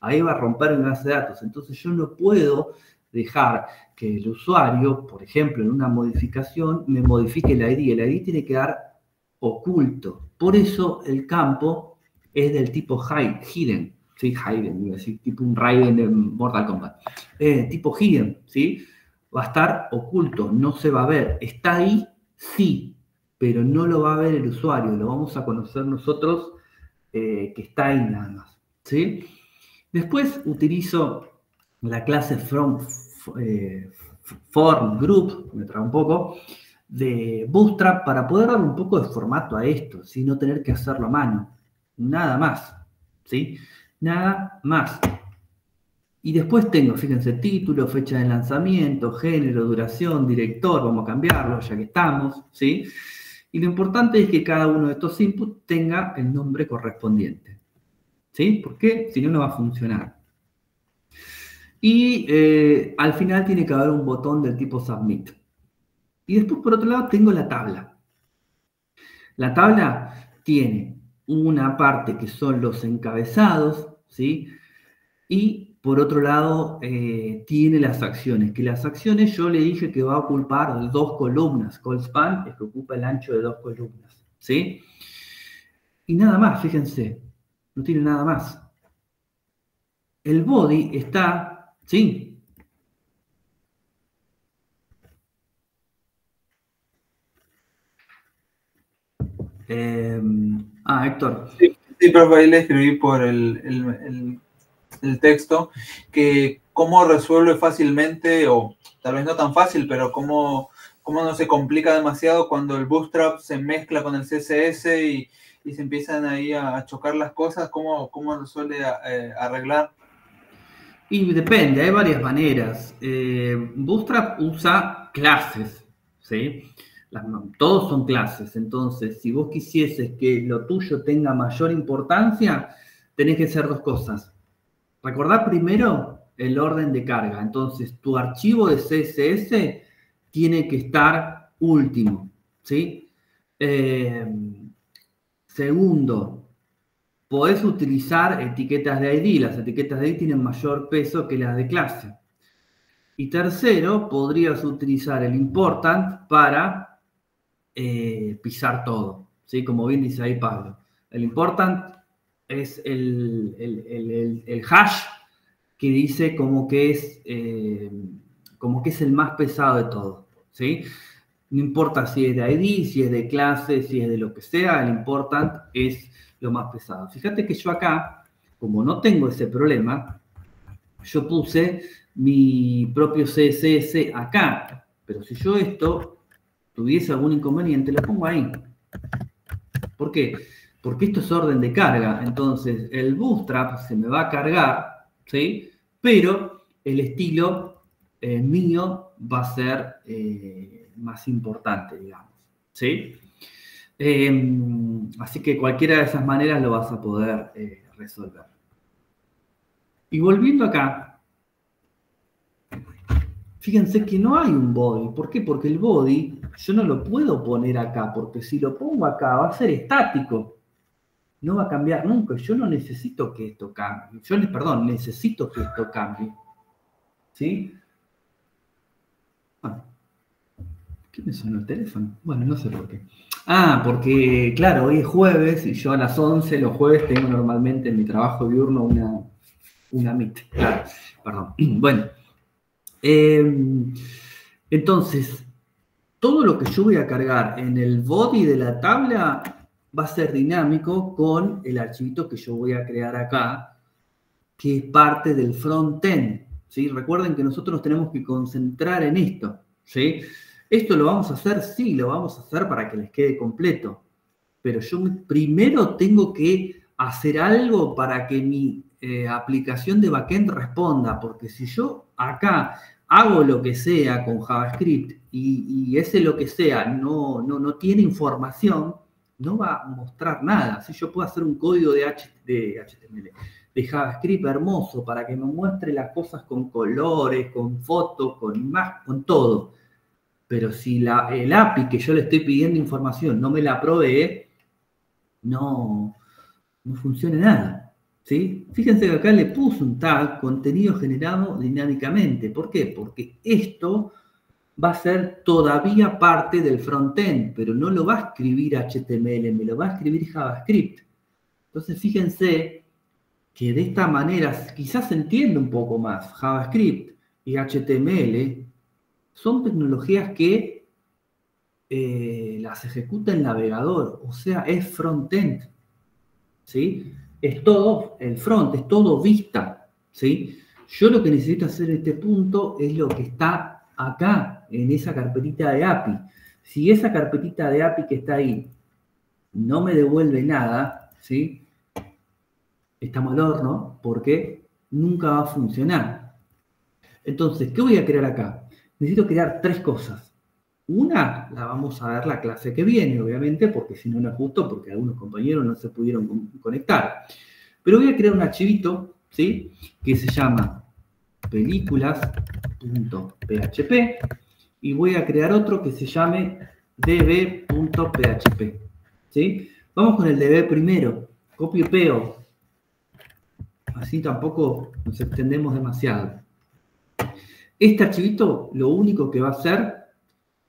Ahí va a romper mi base de datos. Entonces yo no puedo dejar que el usuario, por ejemplo, en una modificación, me modifique el ID. El ID tiene que dar oculto. Por eso el campo es del tipo hidden. Sí, hidden, iba a decir, tipo un Raiden de Mortal Kombat. Tipo hidden, ¿sí? Va a estar oculto, no se va a ver. Está ahí, sí, pero no lo va a ver el usuario, lo vamos a conocer nosotros que está ahí nada más, ¿sí? Después utilizo la clase form group, me trae un poco, de Bootstrap para poder dar un poco de formato a esto, ¿sí? No tener que hacerlo a mano, nada más, ¿sí? Nada más. Y después tengo, fíjense, título, fecha de lanzamiento, género, duración, director, vamos a cambiarlo ya que estamos, ¿sí? Y lo importante es que cada uno de estos inputs tenga el nombre correspondiente, ¿sí? Porque si no, no va a funcionar. Y al final tiene que haber un botón del tipo Submit. Y después, por otro lado, tengo la tabla. La tabla tiene una parte que son los encabezados, ¿sí? Y por otro lado, tiene las acciones, que las acciones yo le dije que va a ocupar 2 columnas. Callspan es que ocupa el ancho de 2 columnas, ¿sí? Y nada más, fíjense, no tiene nada más. El body está, ¿sí? Héctor. Sí, profe, ahí le escribí por el texto que cómo resuelve fácilmente, o tal vez no tan fácil, pero cómo no se complica demasiado cuando el Bootstrap se mezcla con el CSS y se empiezan ahí a chocar las cosas, cómo lo suele arreglar. Y depende, hay varias maneras. Bootstrap usa clases, ¿sí? Todos son clases, entonces si vos quisieses que lo tuyo tenga mayor importancia, tenés que hacer 2 cosas. Recordá primero el orden de carga, entonces tu archivo de CSS tiene que estar último, ¿sí? Segundo, podés utilizar etiquetas de ID. Las etiquetas de ID tienen mayor peso que las de clase. Y tercero, podrías utilizar el important para pisar todo, ¿sí? Como bien dice ahí Pablo. El important es el hash que dice como que es el más pesado de todo, ¿sí? No importa si es de ID, si es de clase, si es de lo que sea, el important es lo más pesado. Fíjate que yo acá, como no tengo ese problema, yo puse mi propio CSS acá, pero si yo esto tuviese algún inconveniente, lo pongo ahí. ¿Por qué? Porque esto es orden de carga, entonces el Bootstrap se me va a cargar, ¿sí? Pero el estilo mío va a ser más importante, digamos, ¿sí? Así que cualquiera de esas maneras lo vas a poder resolver. Y volviendo acá, fíjense que no hay un body. ¿Por qué? Porque el body yo no lo puedo poner acá, porque si lo pongo acá va a ser estático. No va a cambiar nunca. Yo no necesito que esto cambie. Necesito que esto cambie. ¿Sí? ¿Qué me sonó el teléfono? Bueno, no sé por qué. Porque, claro, hoy es jueves y yo a las 11 los jueves tengo normalmente en mi trabajo diurno una meet. Claro, perdón. Bueno. Entonces, todo lo que yo voy a cargar en el body de la tabla va a ser dinámico con el archivito que yo voy a crear acá, que es parte del frontend, ¿sí? Recuerden que nosotros nos tenemos que concentrar en esto, ¿sí? ¿Esto lo vamos a hacer? Sí, lo vamos a hacer para que les quede completo. Pero yo primero tengo que hacer algo para que mi aplicación de backend responda, porque si yo acá hago lo que sea con JavaScript y ese lo que sea no tiene información, no va a mostrar nada. Si yo puedo hacer un código de HTML, de JavaScript hermoso para que me muestre las cosas con colores, con fotos, con imágenes, con todo. Pero si el API que yo le estoy pidiendo información no me la provee, no funciona nada. ¿Sí? Fíjense que acá le puse un tag, contenido generado dinámicamente. ¿Por qué? Porque esto va a ser todavía parte del frontend, pero no lo va a escribir HTML, me lo va a escribir JavaScript. Entonces, fíjense que de esta manera quizás se entiende un poco más. JavaScript y HTML son tecnologías que las ejecuta el navegador, o sea, es frontend, ¿sí? Es todo el front, es todo vista, ¿sí? Yo lo que necesito hacer en este punto es lo que está acá, en esa carpetita de API. Si esa carpetita de API que está ahí no me devuelve nada, ¿sí? Estamos al horno, porque nunca va a funcionar. Entonces, ¿qué voy a crear acá? Necesito crear tres cosas. Una, la vamos a ver la clase que viene, obviamente, porque si no, no es justo, porque algunos compañeros no se pudieron conectar. Pero voy a crear un archivito, ¿sí? Que se llama películas.php y voy a crear otro que se llame db.php, ¿sí? Vamos con el db primero. Copio y pego. Así tampoco nos extendemos demasiado. Este archivito lo único que va a hacer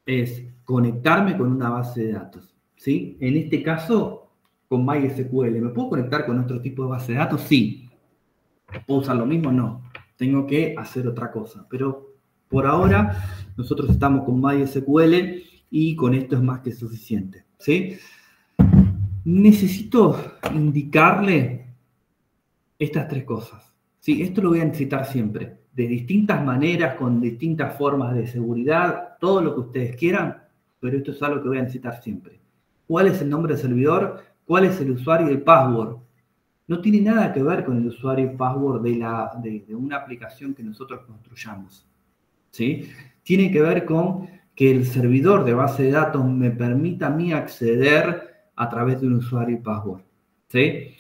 es conectarme con una base de datos, ¿sí? En este caso, con MySQL. ¿Me puedo conectar con otro tipo de base de datos? Sí. ¿Puedo usar lo mismo? No. Tengo que hacer otra cosa. Pero por ahora, nosotros estamos con MySQL y con esto es más que suficiente, ¿sí? Necesito indicarle estas tres cosas, ¿sí? Esto lo voy a necesitar siempre. De distintas maneras, con distintas formas de seguridad, todo lo que ustedes quieran, pero esto es algo que voy a necesitar siempre. ¿Cuál es el nombre del servidor? ¿Cuál es el usuario y el password? No tiene nada que ver con el usuario y password de una aplicación que nosotros construyamos, ¿sí? Tiene que ver con que el servidor de base de datos me permita a mí acceder a través de un usuario y password, ¿sí?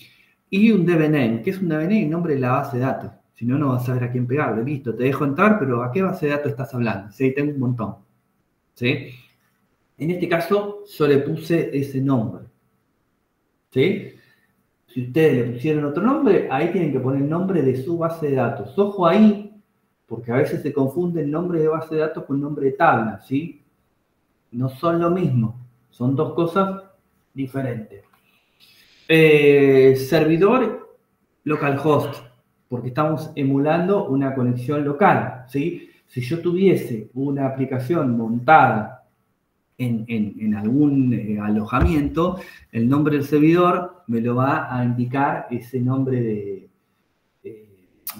Y un DBName, que es un DBName, nombre de la base de datos. Si no, no vas a saber a quién pegarle. Listo, te dejo entrar, pero ¿a qué base de datos estás hablando? Sí, tengo un montón, ¿sí? En este caso, yo le puse ese nombre, ¿sí? Si ustedes le pusieron otro nombre, ahí tienen que poner el nombre de su base de datos. Ojo ahí, porque a veces se confunde el nombre de base de datos con nombre de tabla, ¿sí? No son lo mismo, son dos cosas diferentes. Servidor localhost, porque estamos emulando una conexión local, ¿sí? Si yo tuviese una aplicación montada en algún alojamiento, el nombre del servidor me lo va a indicar ese nombre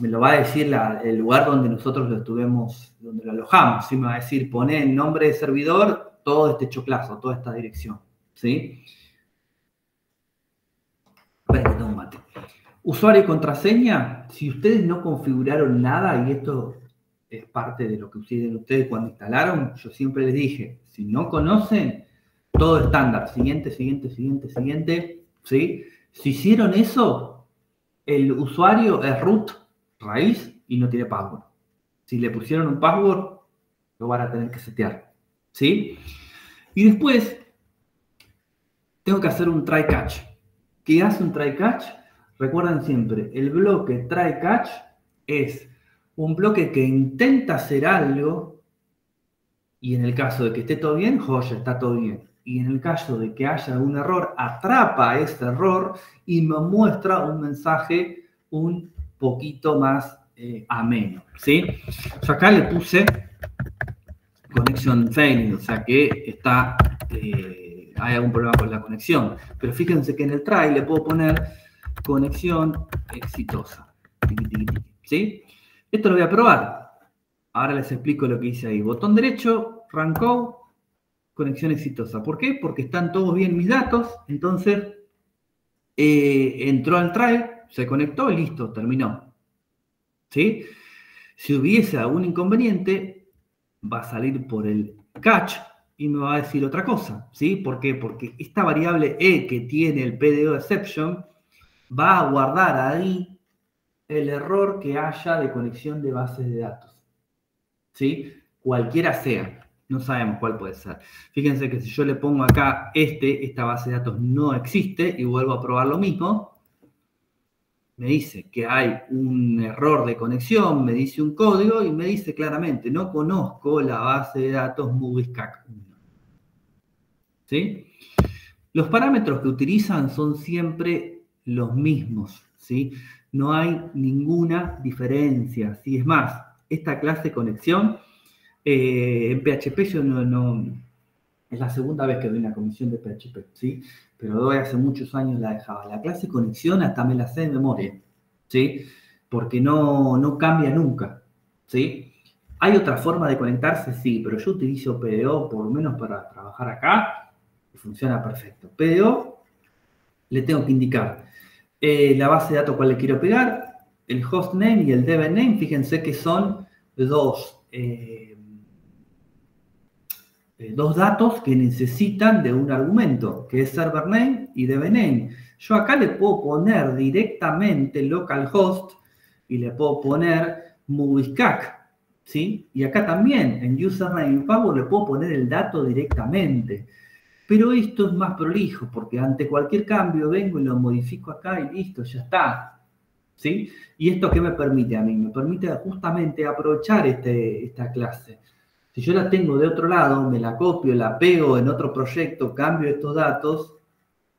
me lo va a decir el lugar donde nosotros lo estuvimos, donde lo alojamos, ¿sí? Me va a decir, poné el nombre de servidor, todo este choclazo, toda esta dirección, ¿sí? Espera que tomo un mate. Usuario y contraseña, si ustedes no configuraron nada, y esto es parte de lo que ustedes cuando instalaron, yo siempre les dije, si no conocen, todo estándar, siguiente, ¿sí? Si hicieron eso, el usuario es root, raíz, y no tiene password. Si le pusieron un password, lo van a tener que setear, ¿sí? Y después, tengo que hacer un try catch. ¿Qué hace un try catch? Recuerden siempre, el bloque try catch es un bloque que intenta hacer algo y en el caso de que esté todo bien, joya, está todo bien. Y en el caso de que haya algún error, atrapa ese error y me muestra un mensaje un poquito más ameno, ¿sí? Yo acá le puse connection failing, o sea que está, hay algún problema con la conexión. Pero fíjense que en el try le puedo poner conexión exitosa, ¿sí? Esto lo voy a probar. Ahora les explico lo que hice ahí. Botón derecho, run code, conexión exitosa. ¿Por qué? Porque están todos bien mis datos. Entonces, entró al try, se conectó y listo, terminó. ¿Sí? Si hubiese algún inconveniente, va a salir por el catch y me va a decir otra cosa. ¿Sí? ¿Por qué? Porque esta variable E que tiene el PDO exception va a guardar ahí el error que haya de conexión de bases de datos. ¿Sí? Cualquiera sea. No sabemos cuál puede ser. Fíjense que si yo le pongo acá esta base de datos no existe y vuelvo a probar lo mismo, me dice que hay un error de conexión, me dice un código y me dice claramente, no conozco la base de datos MoviesCAC 1. ¿Sí? Los parámetros que utilizan son siempre los mismos, ¿sí? No hay ninguna diferencia. ¿Sí? Es más, esta clase conexión, en PHP yo no... Es la segunda vez que doy una comisión de PHP, ¿sí? Pero doy hace muchos años la de Java. La clase conexión hasta me la sé de memoria, ¿sí? Porque no cambia nunca, ¿sí? ¿Hay otra forma de conectarse? Sí, pero yo utilizo PDO por lo menos para trabajar acá y funciona perfecto. PDO, le tengo que indicar la base de datos cual le quiero pegar, el hostname y el DB name, fíjense que son dos datos que necesitan de un argumento, que es server name y DB name. Yo acá le puedo poner directamente localhost y le puedo poner MoviesCAC, ¿sí? Y acá también, en username y password, le puedo poner el dato directamente. Pero esto es más prolijo, porque ante cualquier cambio vengo y lo modifico acá y listo, ya está, ¿sí? ¿Y esto qué me permite a mí? Me permite justamente aprovechar esta clase. Si yo la tengo de otro lado, me la copio, la pego en otro proyecto, cambio estos datos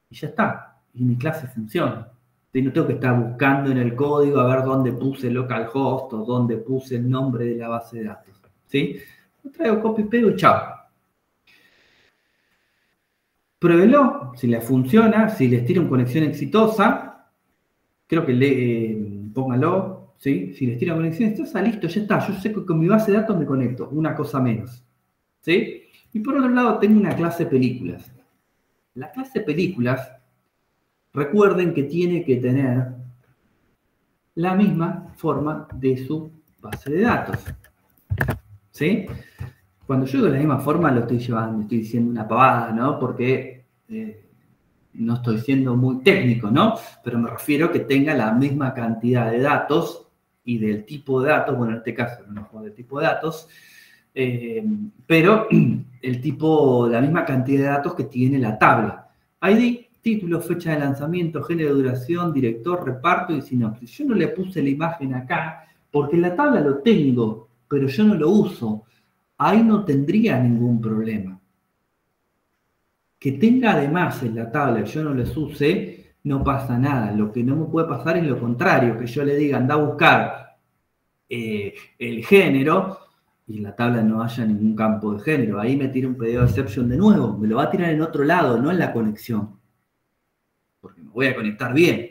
y ya está. Y mi clase funciona. ¿Sí? No tengo que estar buscando en el código a ver dónde puse localhost o dónde puse el nombre de la base de datos. ¿Sí? Lo traigo, copio y pego y chao. Pruébelo, si le funciona, si les tira una conexión exitosa, creo que póngalo, ¿sí? Si les tira una conexión exitosa, listo, ya está. Yo sé que con mi base de datos me conecto, una cosa menos, ¿sí? Y por otro lado tengo una clase películas. La clase películas, recuerden que tiene que tener la misma forma de su base de datos, ¿sí? Cuando yo digo la misma forma lo estoy llevando, estoy diciendo una pavada, ¿no? Porque no estoy siendo muy técnico, ¿no? Pero me refiero a que tenga la misma cantidad de datos y del tipo de datos, bueno, en este caso no juego del tipo de datos, pero la misma cantidad de datos que tiene la tabla. ID, título, fecha de lanzamiento, género de duración, director, reparto y sinopsis. Yo no le puse la imagen acá porque en la tabla lo tengo, pero yo no lo uso. Ahí no tendría ningún problema. Que tenga además en la tabla y yo no les use, no pasa nada. Lo que no me puede pasar es lo contrario, que yo le diga, anda a buscar el género y en la tabla no haya ningún campo de género. Ahí me tira un pedido de exception de nuevo. Me lo va a tirar en otro lado, no en la conexión. Porque me voy a conectar bien.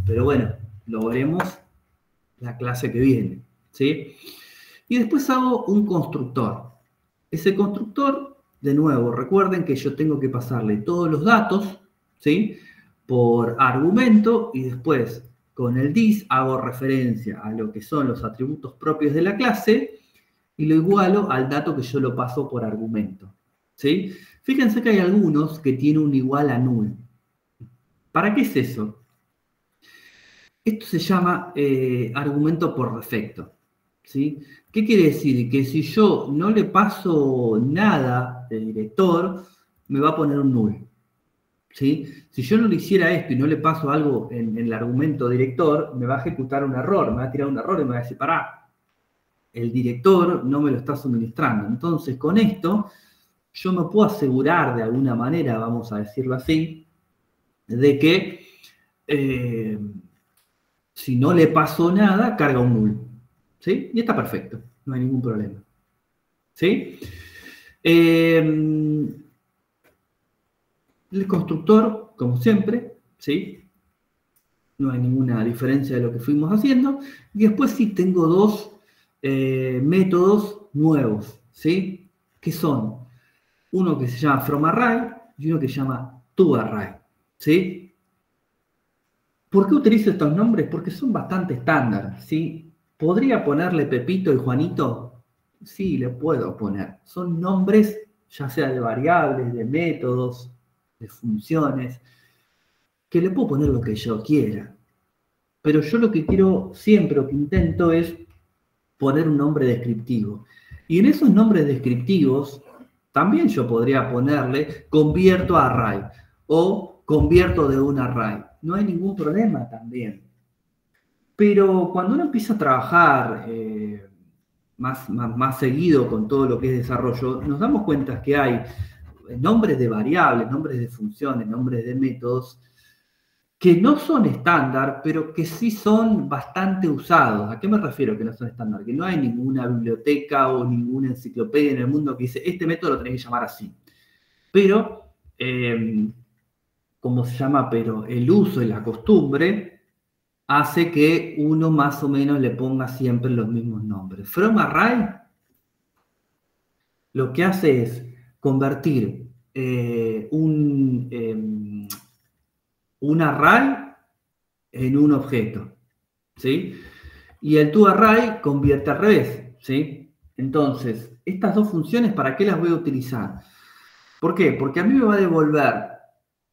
Pero bueno, lo veremos la clase que viene, ¿sí? Y después hago un constructor. Ese constructor, de nuevo, recuerden que yo tengo que pasarle todos los datos, ¿sí? Por argumento y después con el this hago referencia a lo que son los atributos propios de la clase y lo igualo al dato que yo lo paso por argumento, ¿sí? Fíjense que hay algunos que tienen un igual a null. ¿Para qué es eso? Esto se llama argumento por defecto, ¿sí? ¿Qué quiere decir? Que si yo no le paso nada de director, me va a poner un null, ¿sí? Si yo no le hiciera esto y no le paso algo en el argumento director, me va a ejecutar un error, me va a tirar un error y me va a decir, pará, el director no me lo está suministrando. Entonces, con esto, yo me puedo asegurar de alguna manera, vamos a decirlo así, de que si no le pasó nada, carga un null, ¿sí? Y está perfecto, no hay ningún problema, ¿sí? El constructor, como siempre, ¿sí? No hay ninguna diferencia de lo que fuimos haciendo. Y después sí tengo dos métodos nuevos, ¿sí? Que son uno que se llama fromArray y uno que se llama toArray, ¿sí? ¿Por qué utilizo estos nombres? Porque son bastante estándar, ¿sí? ¿Podría ponerle Pepito y Juanito? Sí, le puedo poner. Son nombres, ya sea de variables, de métodos, de funciones, que le puedo poner lo que yo quiera. Pero yo lo que quiero siempre, lo que intento es poner un nombre descriptivo. Y en esos nombres descriptivos, también yo podría ponerle convierto a array o convierto de un array. No hay ningún problema también. Pero cuando uno empieza a trabajar más seguido con todo lo que es desarrollo, nos damos cuenta que hay nombres de variables, nombres de funciones, nombres de métodos que no son estándar, pero que sí son bastante usados. ¿A qué me refiero que no son estándar? Que no hay ninguna biblioteca o ninguna enciclopedia en el mundo que dice, este método lo tenés que llamar así. Pero, ¿cómo se llama? Pero el uso y la costumbre hace que uno más o menos le ponga siempre los mismos nombres. fromArray lo que hace es convertir un array en un objeto, ¿sí? Y el toArray convierte al revés, ¿sí? Entonces, estas dos funciones, ¿para qué las voy a utilizar? ¿Por qué? Porque a mí me va a devolver,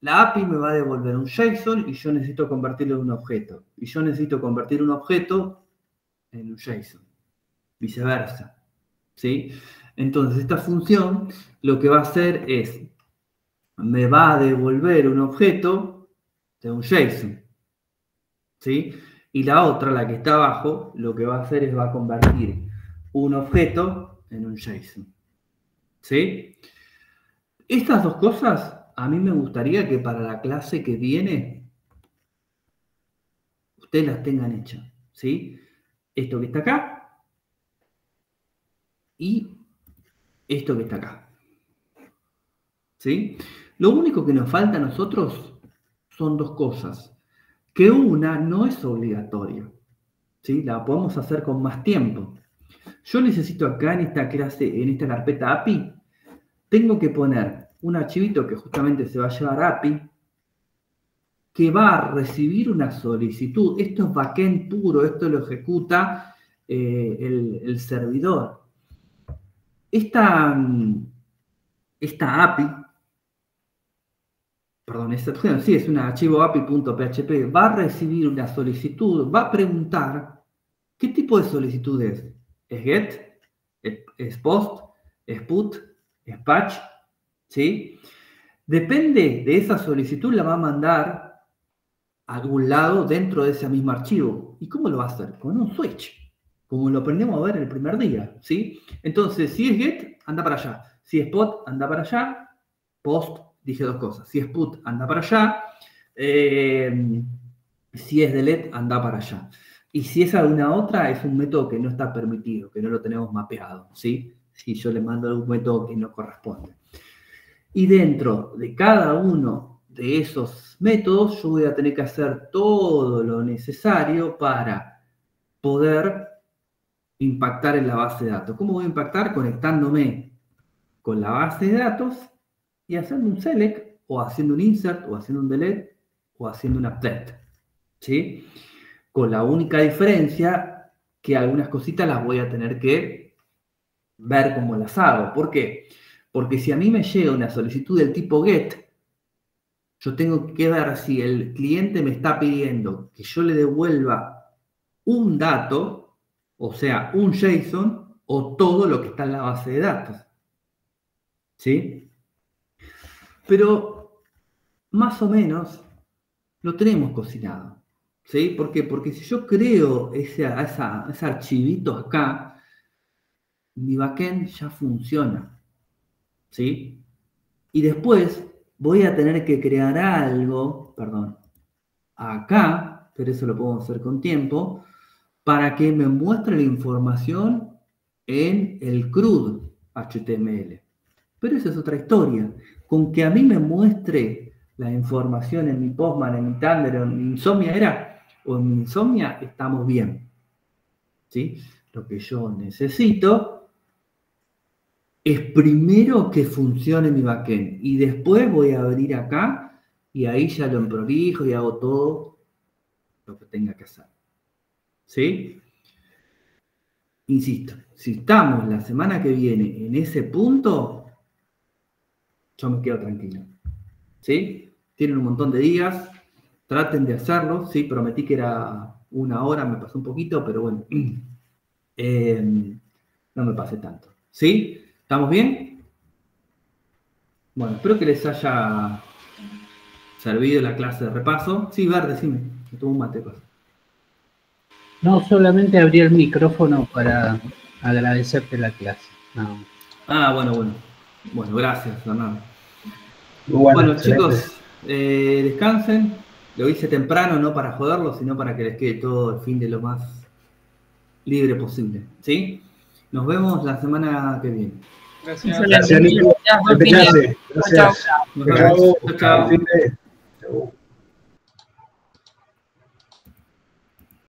la API me va a devolver un JSON y yo necesito convertirlo en un objeto. Y yo necesito convertir un objeto en un JSON. Viceversa, ¿sí? Entonces, esta función lo que va a hacer es, me va a devolver un objeto de un JSON, ¿sí? Y la otra, la que está abajo, lo que va a hacer es va a convertir un objeto en un JSON, ¿sí? Estas dos cosas, a mí me gustaría que para la clase que viene, ustedes las tengan hechas, ¿sí? Esto que está acá y esto que está acá, ¿sí? Lo único que nos falta a nosotros son dos cosas, que una no es obligatoria, ¿sí? La podemos hacer con más tiempo. Yo necesito acá en esta clase, en esta carpeta API, tengo que poner un archivito que justamente se va a llamar API, que va a recibir una solicitud. Esto es backend puro, esto lo ejecuta el servidor. Esta API, perdón, sí, es un archivo api.php, va a recibir una solicitud, va a preguntar qué tipo de solicitud es. ¿Es GET? ¿Es POST? ¿Es PUT? ¿Es PATCH? ¿Sí? Depende de esa solicitud, la va a mandar a algún lado dentro de ese mismo archivo. ¿Y cómo lo va a hacer? Con un switch, como lo aprendemos a ver el primer día, ¿sí? Entonces, si es get, anda para allá. Si es pot, anda para allá. Post, dije dos cosas. Si es put, anda para allá. Si es delete, anda para allá. Y si es alguna otra, es un método que no está permitido, que no lo tenemos mapeado, ¿sí? Si yo le mando algún método que no corresponde. Y dentro de cada uno de esos métodos, yo voy a tener que hacer todo lo necesario para poder impactar en la base de datos. ¿Cómo voy a impactar? Conectándome con la base de datos y haciendo un select, o haciendo un insert, o haciendo un delete, o haciendo un update, ¿sí? Con la única diferencia que algunas cositas las voy a tener que ver cómo las hago. ¿Por qué? Porque si a mí me llega una solicitud del tipo GET, yo tengo que ver si el cliente me está pidiendo que yo le devuelva un dato, o sea, un JSON, o todo lo que está en la base de datos. ¿Sí? Pero más o menos lo tenemos cocinado. ¿Sí? ¿Por qué? Porque si yo creo ese archivito acá, mi backend ya funciona. ¿Sí? Y después voy a tener que crear algo, acá, pero eso lo podemos hacer con tiempo, para que me muestre la información en el CRUD HTML. Pero esa es otra historia. Con que a mí me muestre la información en mi Postman, en mi Thunder, en mi Insomnia o en mi Insomnia, estamos bien. ¿Sí? Lo que yo necesito es primero que funcione mi backend. Y después voy a abrir acá y ahí ya lo prolijo y hago todo lo que tenga que hacer. ¿Sí? Insisto, si estamos la semana que viene en ese punto, yo me quedo tranquilo. ¿Sí? Tienen un montón de días, traten de hacerlo. Sí, prometí que era 1 hora, me pasó un poquito, pero bueno, no me pasé tanto. ¿Sí? ¿Estamos bien? Bueno, espero que les haya servido la clase de repaso. Sí, Ver, decime, me tomo un mate. No, solamente abrí el micrófono para agradecerte la clase. No. Ah, bueno. Bueno, gracias, Fernando. Bueno, chicos, descansen. Lo hice temprano, no para joderlos, sino para que les quede todo el fin de lo más libre posible. ¿Sí? Nos vemos la semana que viene. Gracias, Nico. Gracias. Chao.